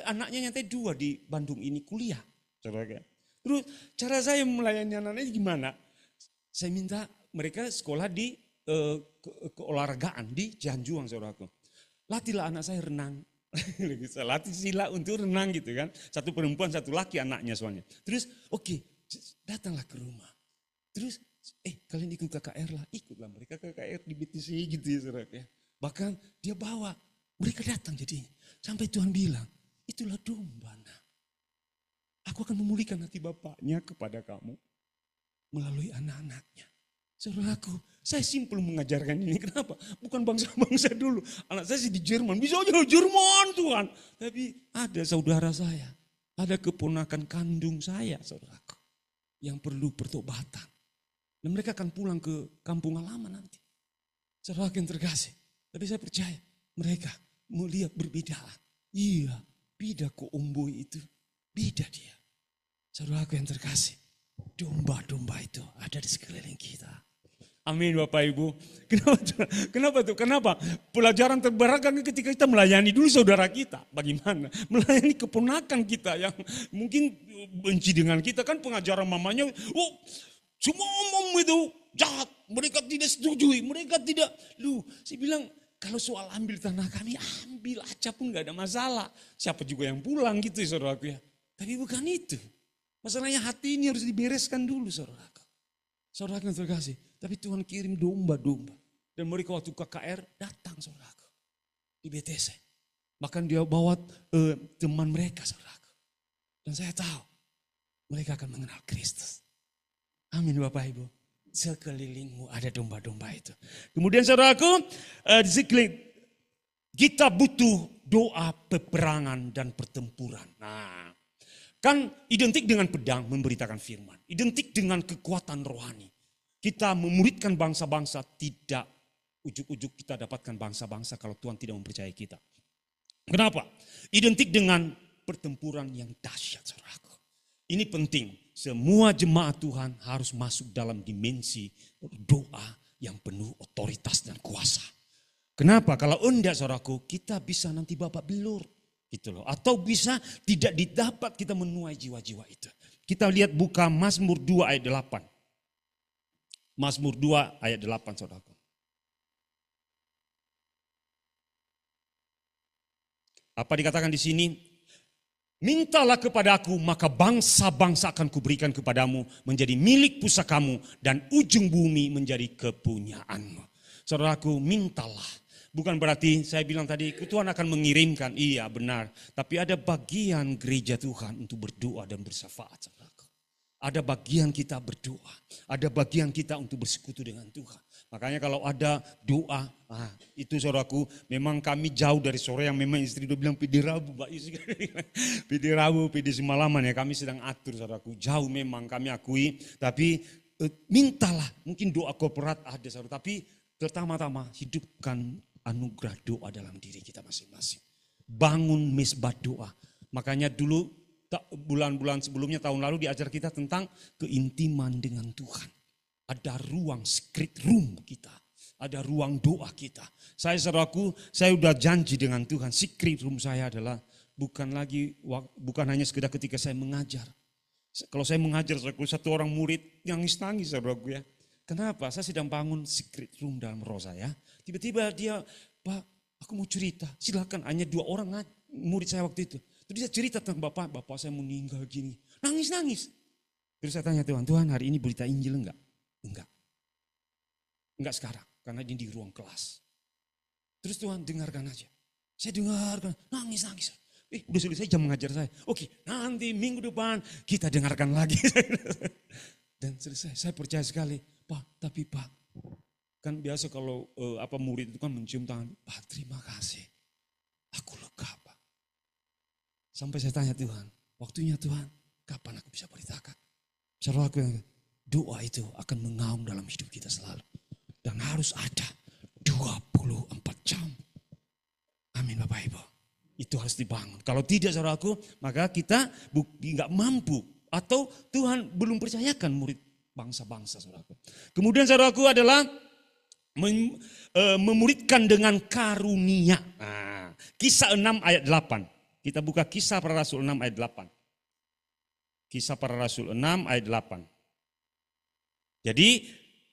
Anaknya nyantai 2 di Bandung ini kuliah. Saudara. Terus cara saya melayani anak-anaknya gimana? Saya minta mereka sekolah di keolahragaan di Cianjuang, saudaraku. Latihlah anak saya renang. Saya latih sila untuk renang gitu kan. 1 perempuan, 1 laki anaknya soalnya. Terus oke, datanglah ke rumah. Terus kalian ikut KKR lah. Ikutlah mereka KKR di BTC gitu ya saudara. Bahkan dia bawa, mereka datang jadi. Sampai Tuhan bilang, itulah domba. Nah. Aku akan memulihkan hati bapaknya kepada kamu melalui anak-anaknya. Saudaraku, saya simpel mengajarkan ini. Kenapa? Bukan bangsa-bangsa dulu. Anak saya sih di Jerman, bisa aja Jerman Tuhan. Tapi ada saudara saya, ada keponakan kandung saya saudaraku. Yang perlu pertobatan. Dan mereka akan pulang ke kampung halaman nanti. Saudaraku yang terkasih. Tapi saya percaya mereka melihat berbeda. Iya, beda kok Omboi itu. Beda dia. Saudaraku yang terkasih. Domba-domba itu ada di sekeliling kita. Amin Bapak Ibu. Kenapa tuh? Kenapa? Pelajaran terberagam ketika kita melayani dulu saudara kita. Bagaimana? Melayani keponakan kita yang mungkin benci dengan kita. Kan pengajaran mamanya, semua omong itu jahat. Mereka tidak setujui. Mereka tidak. Saya bilang, kalau soal ambil tanah kami, ambil aja pun gak ada masalah. Siapa juga yang pulang gitu ya saudaraku ya. Tapi bukan itu. Masalahnya hati ini harus dibereskan dulu saudaraku. Saudaraku yang terkasih. Tapi Tuhan kirim domba-domba. Dan mereka waktu KKR datang saudaraku. Di BTC. Bahkan dia bawa teman mereka saudaraku. Dan saya tahu mereka akan mengenal Kristus. Amin Bapak Ibu. Sekelilingmu ada domba-domba itu. Kemudian saudaraku, kita butuh doa peperangan dan pertempuran. Nah, kan identik dengan pedang memberitakan firman. Identik dengan kekuatan rohani. Kita memuridkan bangsa-bangsa, tidak ujuk-ujuk kita dapatkan bangsa-bangsa kalau Tuhan tidak mempercayai kita. Kenapa? Identik dengan pertempuran yang dahsyat saudaraku. Ini penting. Semua jemaat Tuhan harus masuk dalam dimensi doa yang penuh otoritas dan kuasa. Kenapa? Kalau enggak saudaraku, kita bisa nanti babak belur. Gitu loh. Atau bisa tidak didapat kita menuai jiwa-jiwa itu. Kita lihat buka Mazmur 2 ayat 8. Mazmur 2 ayat 8 saudaraku. Apa dikatakan di sini? Mintalah kepadaku, maka bangsa-bangsa akan kuberikan kepadamu menjadi milik pusakamu dan ujung bumi menjadi kepunyaanmu. Saudaraku, mintalah. Bukan berarti saya bilang tadi Tuhan akan mengirimkan, iya benar. Tapi ada bagian gereja Tuhan untuk berdoa dan bersyafaat. Saudaraku. Ada bagian kita berdoa, ada bagian kita untuk bersekutu dengan Tuhan. Makanya kalau ada doa, itu saudaraku, memang kami jauh dari sore yang memang istri udah bilang pidi Rabu, Mbak Isi. Pidi Rabu, pidi semalaman ya kami sedang atur saudaraku. Jauh memang kami akui, tapi mintalah, mungkin doa korporat ada saudara. Tapi pertama-tama hidupkan anugerah doa dalam diri kita masing-masing. Bangun mesbah doa. Makanya dulu bulan-bulan sebelumnya tahun lalu diajar kita tentang keintiman dengan Tuhan. Ada ruang secret room kita. Ada ruang doa kita. Saya saudaraku, saya udah janji dengan Tuhan. Secret room saya adalah bukan hanya sekedar ketika saya mengajar. Kalau saya mengajar, saudaraku, satu orang murid nangis-nangis saudaraku ya. Kenapa? Saya sedang bangun secret room dalam roh saya. Tiba-tiba dia, Pak, aku mau cerita. Silakan, hanya 2 orang murid saya waktu itu. Terus dia cerita tentang bapak saya meninggal gini. Nangis-nangis. Terus saya tanya Tuhan hari ini berita Injil enggak? Enggak sekarang. Karena ini di ruang kelas. Terus Tuhan dengarkan aja. Saya dengarkan, nangis. Udah selesai jam mengajar saya. Oke, nanti minggu depan kita dengarkan lagi. Dan selesai, saya percaya sekali. Pak, kan biasa kalau murid itu kan mencium tangan. Pak, terima kasih. Aku lega, Pak. Sampai saya tanya Tuhan, waktunya Tuhan, kapan aku bisa beritakan? Saudara aku yang doa itu akan mengaum dalam hidup kita selalu. Dan harus ada 24 jam. Amin Bapak Ibu. Itu harus dibangun. Kalau tidak saudaraku, maka kita nggak mampu. Atau Tuhan belum percayakan murid bangsa-bangsa saudaraku. Kemudian saudaraku adalah memuridkan dengan karunia. Nah, Kisah 6 ayat 8. Kita buka Kisah Para Rasul 6 ayat 8. Kisah Para Rasul 6 ayat 8. Jadi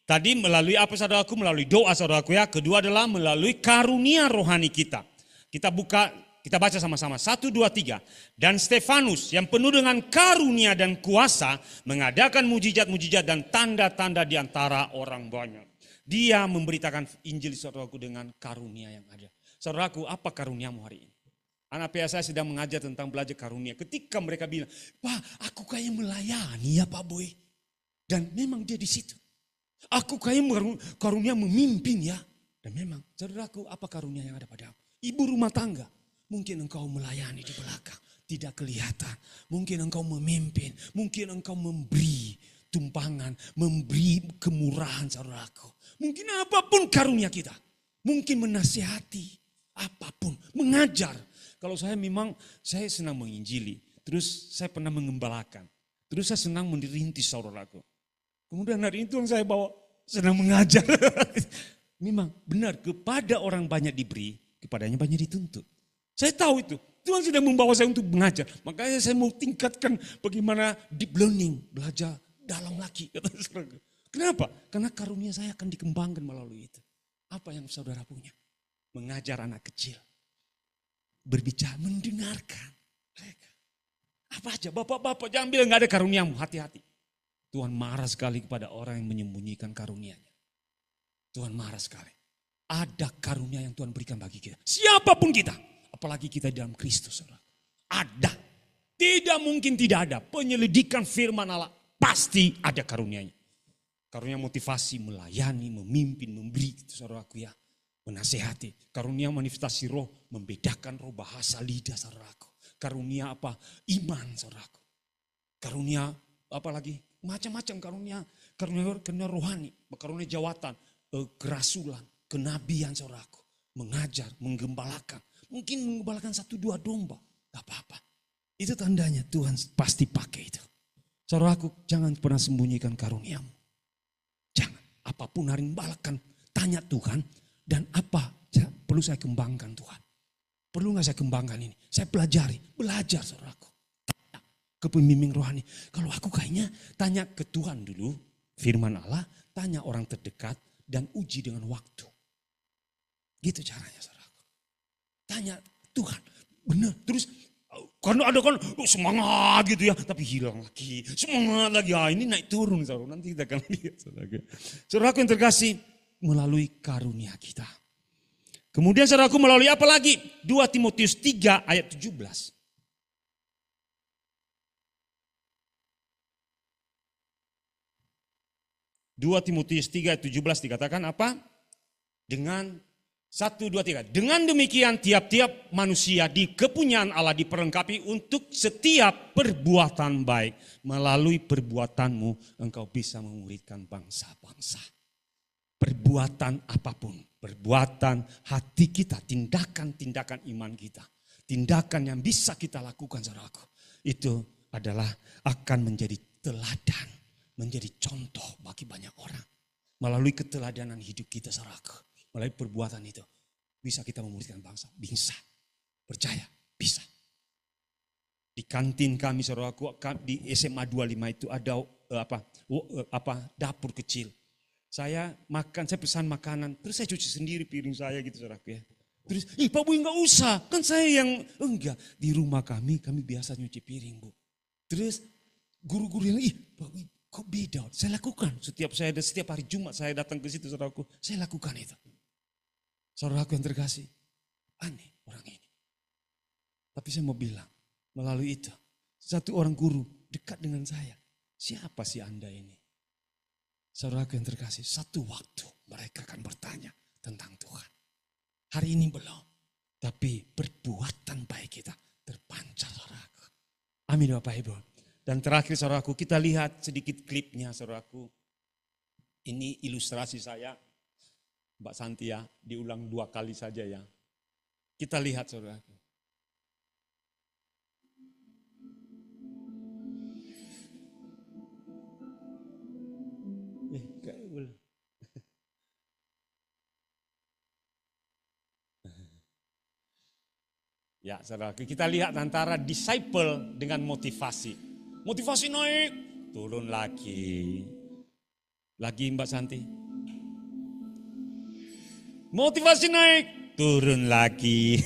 tadi melalui apa saudaraku? Melalui doa saudaraku ya. Kedua adalah melalui karunia rohani kita. Kita baca sama-sama. 1, 2, 3. Dan Stefanus yang penuh dengan karunia dan kuasa mengadakan mujizat-mujizat dan tanda-tanda di antara orang banyak. Dia memberitakan Injil saudaraku dengan karunia yang ada. Saudaraku, apa karuniamu hari ini? Anak PA saya sedang mengajar tentang belajar karunia. Ketika mereka bilang, Pak, aku kayak melayani ya Pak Boy. Dan memang dia di situ. Aku kayak karunia memimpin ya. Dan memang, saudaraku, apa karunia yang ada padamu? Ibu rumah tangga, mungkin engkau melayani di belakang, tidak kelihatan. Mungkin engkau memimpin, mungkin engkau memberi tumpangan, memberi kemurahan saudaraku. Mungkin apapun karunia kita, mungkin menasihati, apapun, mengajar. Kalau saya memang, saya senang menginjili, terus saya pernah mengembalakan, terus saya senang merintis saudaraku. Kemudian hari itu yang saya bawa, senang mengajar. Memang benar, kepada orang banyak diberi, kepadanya banyak dituntut. Saya tahu itu. Tuhan sudah membawa saya untuk mengajar. Makanya saya mau tingkatkan bagaimana deep learning. Belajar dalam lagi. Kenapa? Karena karunia saya akan dikembangkan melalui itu. Apa yang saudara punya? Mengajar anak kecil. Berbicara, mendengarkan mereka. Apa aja? Bapak-bapak jangan bilang gak ada karuniamu. Hati-hati. Tuhan marah sekali kepada orang yang menyembunyikan karunianya. Tuhan marah sekali. Ada karunia yang Tuhan berikan bagi kita. Siapapun kita. Apalagi kita dalam Kristus. Ada. Tidak mungkin tidak ada. Penyelidikan firman Allah. Pasti ada karunianya. Karunia motivasi, melayani, memimpin, memberi. Itu saudaraku ya. Menasehati. Karunia manifestasi roh. Membedakan roh, bahasa, lidah saudaraku. Karunia apa? Iman saudaraku. Karunia apa lagi? Macam-macam karunia. Karunia rohani. Karunia jawatan. Kerasulan. Kenabian saudaraku, mengajar, menggembalakan. Mungkin menggembalakan 1-2 domba, gak apa-apa. Itu tandanya Tuhan pasti pakai itu. Saudaraku, jangan pernah sembunyikan karuniamu. Jangan, apapun hari gembalakan, tanya Tuhan. Dan apa perlu saya kembangkan Tuhan. Perlu gak saya kembangkan ini? Saya pelajari, belajar saudaraku. Tanya ke pembimbing rohani. Kalau aku kayaknya tanya ke Tuhan dulu, firman Allah, tanya orang terdekat, dan uji dengan waktu. Gitu caranya saudaraku. Tanya Tuhan, benar. Terus karena ada kan semangat gitu ya, tapi hilang lagi. Semangat lagi, ini naik turun saudara. Nanti kita akan lihat saudaraku. Saudaraku yang terkasih, melalui karunia kita. Kemudian saudaraku melalui apa lagi? 2 Timotius 3 ayat 17. 2 Timotius 3 ayat 17 dikatakan apa? Dengan 1, 2, 3. Dengan demikian tiap-tiap manusia di kepunyaan Allah diperlengkapi untuk setiap perbuatan baik. Melalui perbuatanmu engkau bisa memuridkan bangsa-bangsa. Perbuatan apapun. Perbuatan hati kita, tindakan-tindakan iman kita. Tindakan yang bisa kita lakukan saudaraku. Itu adalah akan menjadi teladan. Menjadi contoh bagi banyak orang. Melalui keteladanan hidup kita saudaraku. Melalui perbuatan itu bisa kita memuridkan bangsa. Bisa. Percaya, bisa. Di kantin kami saudaraku, di SMA 25 itu ada dapur kecil. Saya pesan makanan, terus saya cuci sendiri piring saya gitu saudaraku ya. Terus, Pak Bu enggak usah, kan saya yang enggak. Di rumah kami biasa nyuci piring Bu. Terus guru-guru yang, Pak Bu Kok beda? Saya lakukan. Setiap hari Jumat saya datang ke situ, saudaraku. Saya lakukan itu. Saudaraku yang terkasih, aneh orang ini. Tapi saya mau bilang, melalui itu, satu orang guru dekat dengan saya. Siapa sih Anda ini? Saudaraku yang terkasih, satu waktu mereka akan bertanya tentang Tuhan. Hari ini belum. Tapi perbuatan baik kita terpancar, saudaraku. Amin Bapak Ibu. Dan terakhir saudaraku, kita lihat sedikit klipnya saudaraku. Ini ilustrasi saya, Mbak Santi ya, diulang 2 kali saja ya. Kita lihat saudaraku. Ya saudaraku, kita lihat antara disciple dengan motivasi. Motivasi naik, turun lagi. Lagi Mbak Santi. Motivasi naik, turun lagi.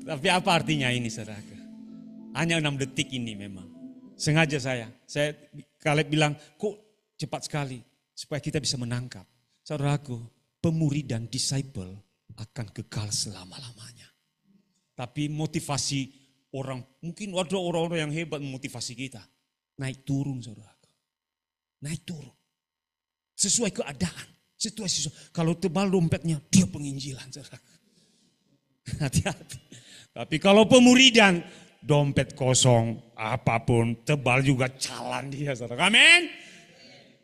Tapi apa artinya ini saudaraku? Hanya 6 detik ini memang. Sengaja saya Kaleb bilang, kok cepat sekali. Supaya kita bisa menangkap. Saudaraku, pemurid dan disciple akan kekal selama-lamanya. Tapi motivasi orang, mungkin ada orang-orang yang hebat memotivasi kita. Naik turun saudaraku. Naik turun. Sesuai keadaan. Sesuai. Kalau tebal dompetnya, dia penginjilan saudaraku. Hati-hati. Tapi kalau pemuridan, dompet kosong, apapun, tebal juga jalan dia saudaraku. Amin.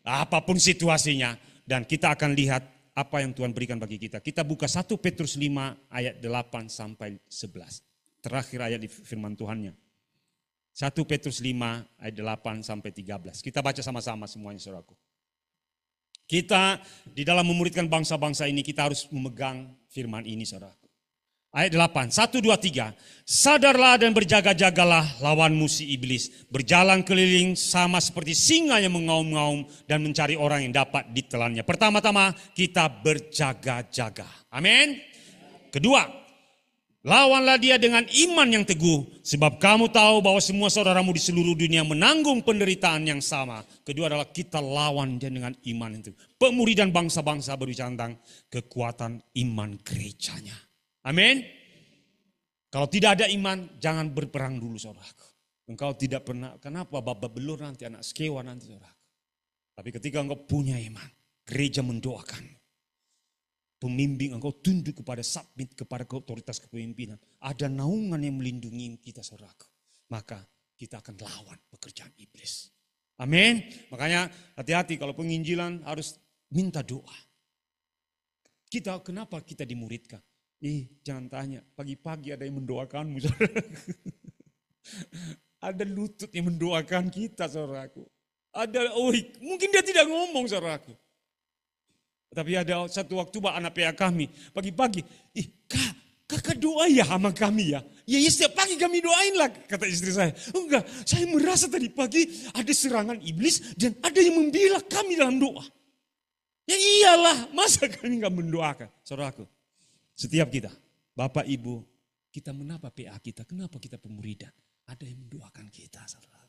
Apapun situasinya. Dan kita akan lihat apa yang Tuhan berikan bagi kita. Kita buka 1 Petrus 5 ayat 8 sampai 11. Terakhir ayat di firman Tuhannya. 1 Petrus 5 ayat 8 sampai 13. Kita baca sama-sama semuanya saudaraku. Kita di dalam memuridkan bangsa-bangsa ini kita harus memegang firman ini saudaraku. Ayat 8, 1, 2, 3. Sadarlah dan berjaga-jagalah lawan musuh iblis. Berjalan keliling sama seperti singa yang mengaum-ngaum dan mencari orang yang dapat ditelannya. Pertama-tama kita berjaga-jaga. Amin. Kedua, lawanlah dia dengan iman yang teguh. Sebab kamu tahu bahwa semua saudaramu di seluruh dunia menanggung penderitaan yang sama. Kedua adalah kita lawan dia dengan iman itu. Pemuridan bangsa-bangsa berbicara tentang kekuatan iman gerejanya. Amin. Kalau tidak ada iman, jangan berperang dulu saudaraku. Engkau tidak pernah, kenapa babak belur nanti, anak sekewa nanti saudaraku. Tapi ketika engkau punya iman, gereja mendoakan. Pembimbing engkau tunduk kepada submit kepada otoritas kepemimpinan. Ada naungan yang melindungi kita saudaraku. Maka kita akan lawan pekerjaan iblis. Amin. Makanya hati-hati kalau penginjilan harus minta doa. Kenapa kita dimuridkan? Jangan tanya, pagi-pagi ada yang mendoakanmu saudaraku. Ada lutut yang mendoakan kita saudaraku. Mungkin dia tidak ngomong saudaraku. Tapi ada satu waktu anak PA kami, pagi-pagi, kakak doa ya sama kami ya. Ya setiap pagi kami doain lah, kata istri saya. Enggak, saya merasa tadi pagi ada serangan iblis dan ada yang membela kami dalam doa. Ya iyalah, masa kami enggak mendoakan. Saudaraku, setiap kita, Bapak Ibu, kita menapa PA kita, kenapa kita pemuridan? Ada yang mendoakan kita, saudara.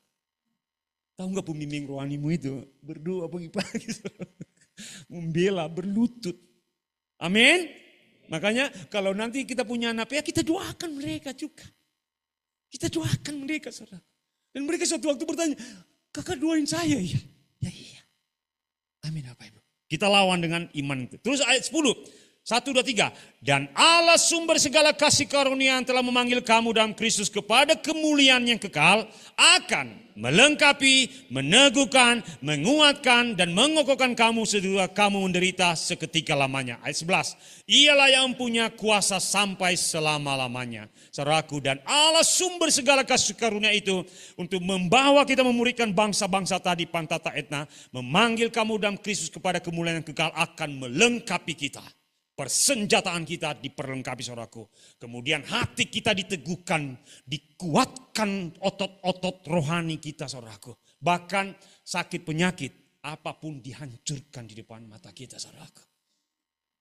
Tahu enggak pembimbing rohanimu itu berdoa pagi-pagi, membela, berlutut. Amin. Makanya kalau nanti kita punya anak ya kita doakan mereka juga. Kita doakan mereka saudara. Dan mereka suatu waktu bertanya, kakak doain saya ya? Ya iya. Amin Bapak Ibu. Kita lawan dengan iman itu. Terus ayat 10. 1, 2, 3. Dan Allah sumber segala kasih karunia yang telah memanggil kamu dalam Kristus kepada kemuliaan yang kekal akan melengkapi, meneguhkan, menguatkan dan mengokohkan kamu sesudah kamu menderita seketika lamanya. Ayat 11. Ialah yang punya kuasa sampai selama-lamanya. Saudaraku, dan Allah sumber segala kasih karunia itu untuk membawa kita memuridkan bangsa-bangsa tadi Pantata Etna, memanggil kamu dalam Kristus kepada kemuliaan yang kekal akan melengkapi kita. Persenjataan kita diperlengkapi saudaraku. Kemudian hati kita diteguhkan, dikuatkan otot-otot rohani kita saudaraku. Bahkan sakit penyakit apapun dihancurkan di depan mata kita saudaraku.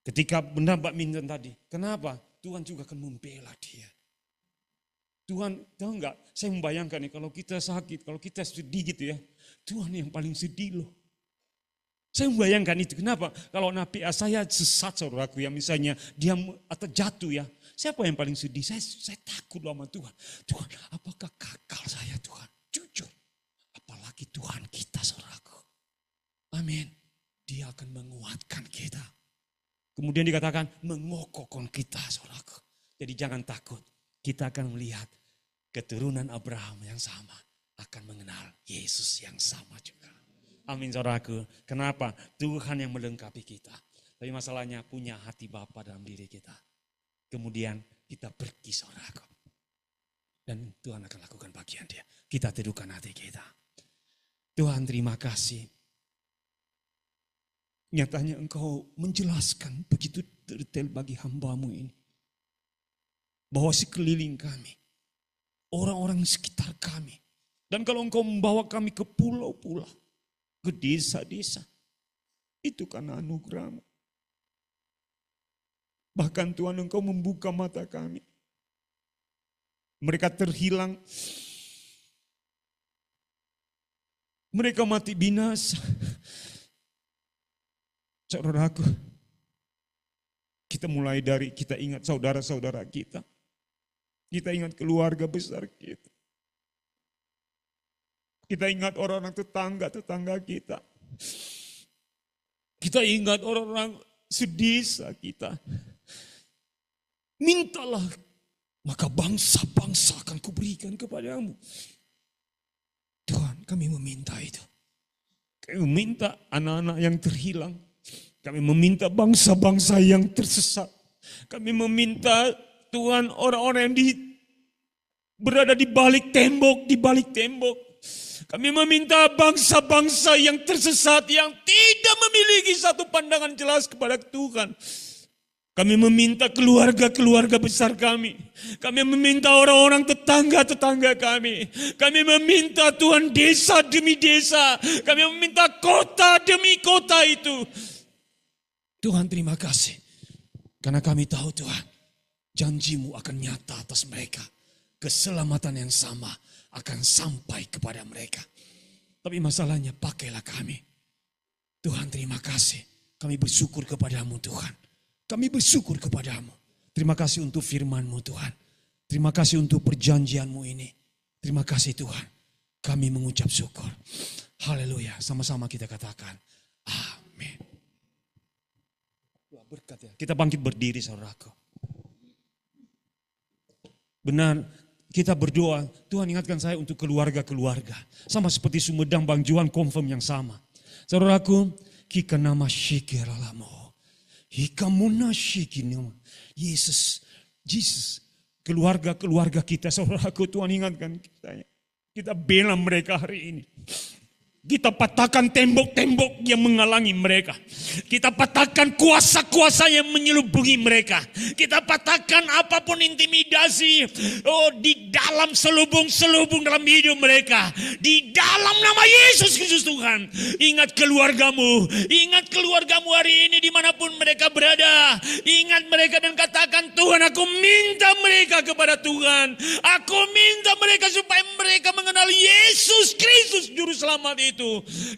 Ketika benar Mbak Minton tadi, kenapa? Tuhan juga akan membela dia. Tuhan, tahu nggak? Saya membayangkan nih kalau kita sakit, kalau kita sedih gitu ya. Tuhan yang paling sedih loh. Saya membayangkan itu. Kenapa? Kalau Nabi saya sesat saudaraku ya, misalnya dia atau jatuh ya. Siapa yang paling sedih? Saya takut loh sama Tuhan. Tuhan, apakah gagal saya Tuhan? Jujur. Apalagi Tuhan kita saudaraku. Amin. Dia akan menguatkan kita. Kemudian dikatakan mengokohkan kita saudaraku. Jadi jangan takut. Kita akan melihat keturunan Abraham yang sama akan mengenal Yesus yang sama juga. Amin saudaraku. Kenapa? Tuhan yang melengkapi kita. Tapi masalahnya punya hati Bapa dalam diri kita. Kemudian kita pergi saudaraku. Dan Tuhan akan lakukan bagian dia. Kita teduhkan hati kita. Tuhan terima kasih. Nyatanya Engkau menjelaskan begitu detail bagi hamba-Mu ini. Bahwa sekeliling kami, orang-orang sekitar kami. Dan kalau Engkau membawa kami ke pulau-pulau, ke desa-desa, itu karena anugerah-Mu. Bahkan Tuhan Engkau membuka mata kami. Mereka terhilang. Mereka mati binasa. Saudaraku, kita mulai dari kita ingat saudara-saudara kita. Kita ingat keluarga besar kita. Kita ingat orang-orang tetangga-tetangga kita. Kita ingat orang-orang sedesa kita. Mintalah, maka bangsa-bangsa akan kuberikan kepadamu. Tuhan, kami meminta itu. Kami meminta anak-anak yang terhilang. Kami meminta bangsa-bangsa yang tersesat. Kami meminta Tuhan orang-orang yang berada di balik tembok, Kami meminta bangsa-bangsa yang tersesat, yang tidak memiliki satu pandangan jelas kepada Tuhan. Kami meminta keluarga-keluarga besar kami. Kami meminta orang-orang tetangga-tetangga kami. Kami meminta Tuhan desa demi desa. Kami meminta kota demi kota itu. Tuhan terima kasih. Karena kami tahu Tuhan, janji-Mu akan nyata atas mereka. Keselamatan yang sama akan sampai kepada mereka. Tapi masalahnya pakailah kami. Tuhan terima kasih. Kami bersyukur kepadamu Tuhan. Kami bersyukur kepadamu. Terima kasih untuk firman-Mu Tuhan. Terima kasih untuk perjanjian-Mu ini. Terima kasih Tuhan. Kami mengucap syukur. Haleluya. Sama-sama kita katakan. Amin. Berkat ya. Kita bangkit berdiri saudaraku. Benar, kita berdoa. Tuhan ingatkan saya untuk keluarga-keluarga. Sama seperti Sumedang Bang Juan confirm yang sama. Saudaraku, kika nama syikiralamo. Hika muna syikinu. Yesus. Keluarga-keluarga kita saudaraku, Tuhan ingatkan kita. Kita bela mereka hari ini. Kita patahkan tembok-tembok yang menghalangi mereka. Kita patahkan kuasa-kuasa yang menyelubungi mereka. Kita patahkan apapun intimidasi. Di dalam selubung-selubung dalam hidup mereka. Di dalam nama Yesus Kristus Tuhan. Ingat keluargamu. Ingat keluargamu hari ini dimanapun mereka berada. Ingat mereka dan katakan, Tuhan aku minta mereka kepada Tuhan. Aku minta mereka supaya mereka mengenal Yesus Kristus Juru Selamat itu.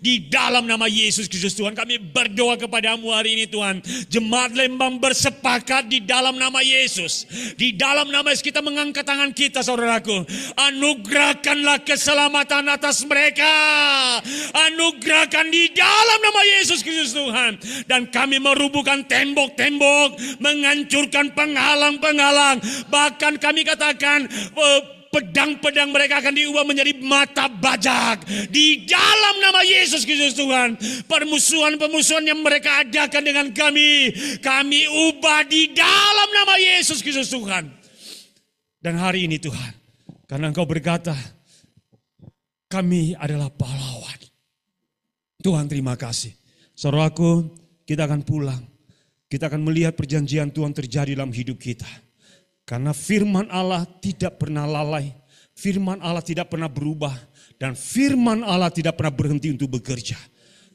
Di dalam nama Yesus Kristus Tuhan kami berdoa kepadamu hari ini Tuhan. Jemaat Lembang bersepakat di dalam nama Yesus. Di dalam nama Yesus kita mengangkat tangan kita saudaraku. Anugerahkanlah keselamatan atas mereka. Anugerahkan di dalam nama Yesus Kristus Tuhan. Dan kami merubuhkan tembok-tembok. Menghancurkan penghalang-penghalang. Bahkan kami katakan pedang-pedang mereka akan diubah menjadi mata bajak. Di dalam nama Yesus Kristus Tuhan. Permusuhan-permusuhan yang mereka adakan dengan kami ubah di dalam nama Yesus Kristus Tuhan. Dan hari ini Tuhan, karena Engkau berkata, kami adalah pahlawan. Tuhan terima kasih. Saudaraku, kita akan pulang. Kita akan melihat perjanjian Tuhan terjadi dalam hidup kita. Karena firman Allah tidak pernah lalai. Firman Allah tidak pernah berubah. Dan firman Allah tidak pernah berhenti untuk bekerja.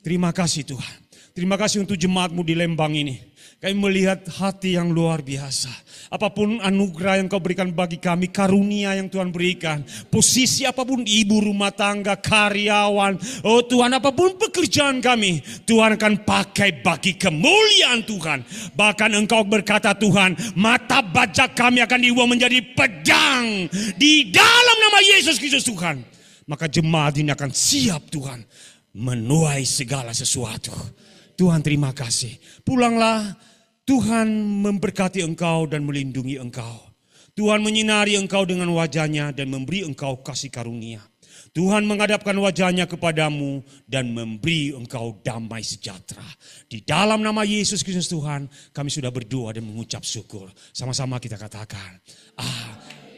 Terima kasih Tuhan. Terima kasih untuk jemaatmu di Lembang ini. Kami melihat hati yang luar biasa. Apapun anugerah yang kau berikan bagi kami, karunia yang Tuhan berikan. Posisi apapun, ibu rumah tangga, karyawan. Oh Tuhan, apapun pekerjaan kami, Tuhan akan pakai bagi kemuliaan Tuhan. Bahkan Engkau berkata Tuhan, mata bajak kami akan diubah menjadi pedang. Di dalam nama Yesus Kristus Tuhan. Maka jemaat ini akan siap Tuhan menuai segala sesuatu. Tuhan terima kasih. Pulanglah, Tuhan memberkati engkau dan melindungi engkau. Tuhan menyinari engkau dengan wajahnya dan memberi engkau kasih karunia. Tuhan menghadapkan wajahnya kepadamu dan memberi engkau damai sejahtera. Di dalam nama Yesus Kristus Tuhan, kami sudah berdoa dan mengucap syukur. Sama-sama kita katakan,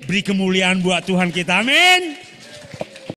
beri kemuliaan buat Tuhan kita, amin.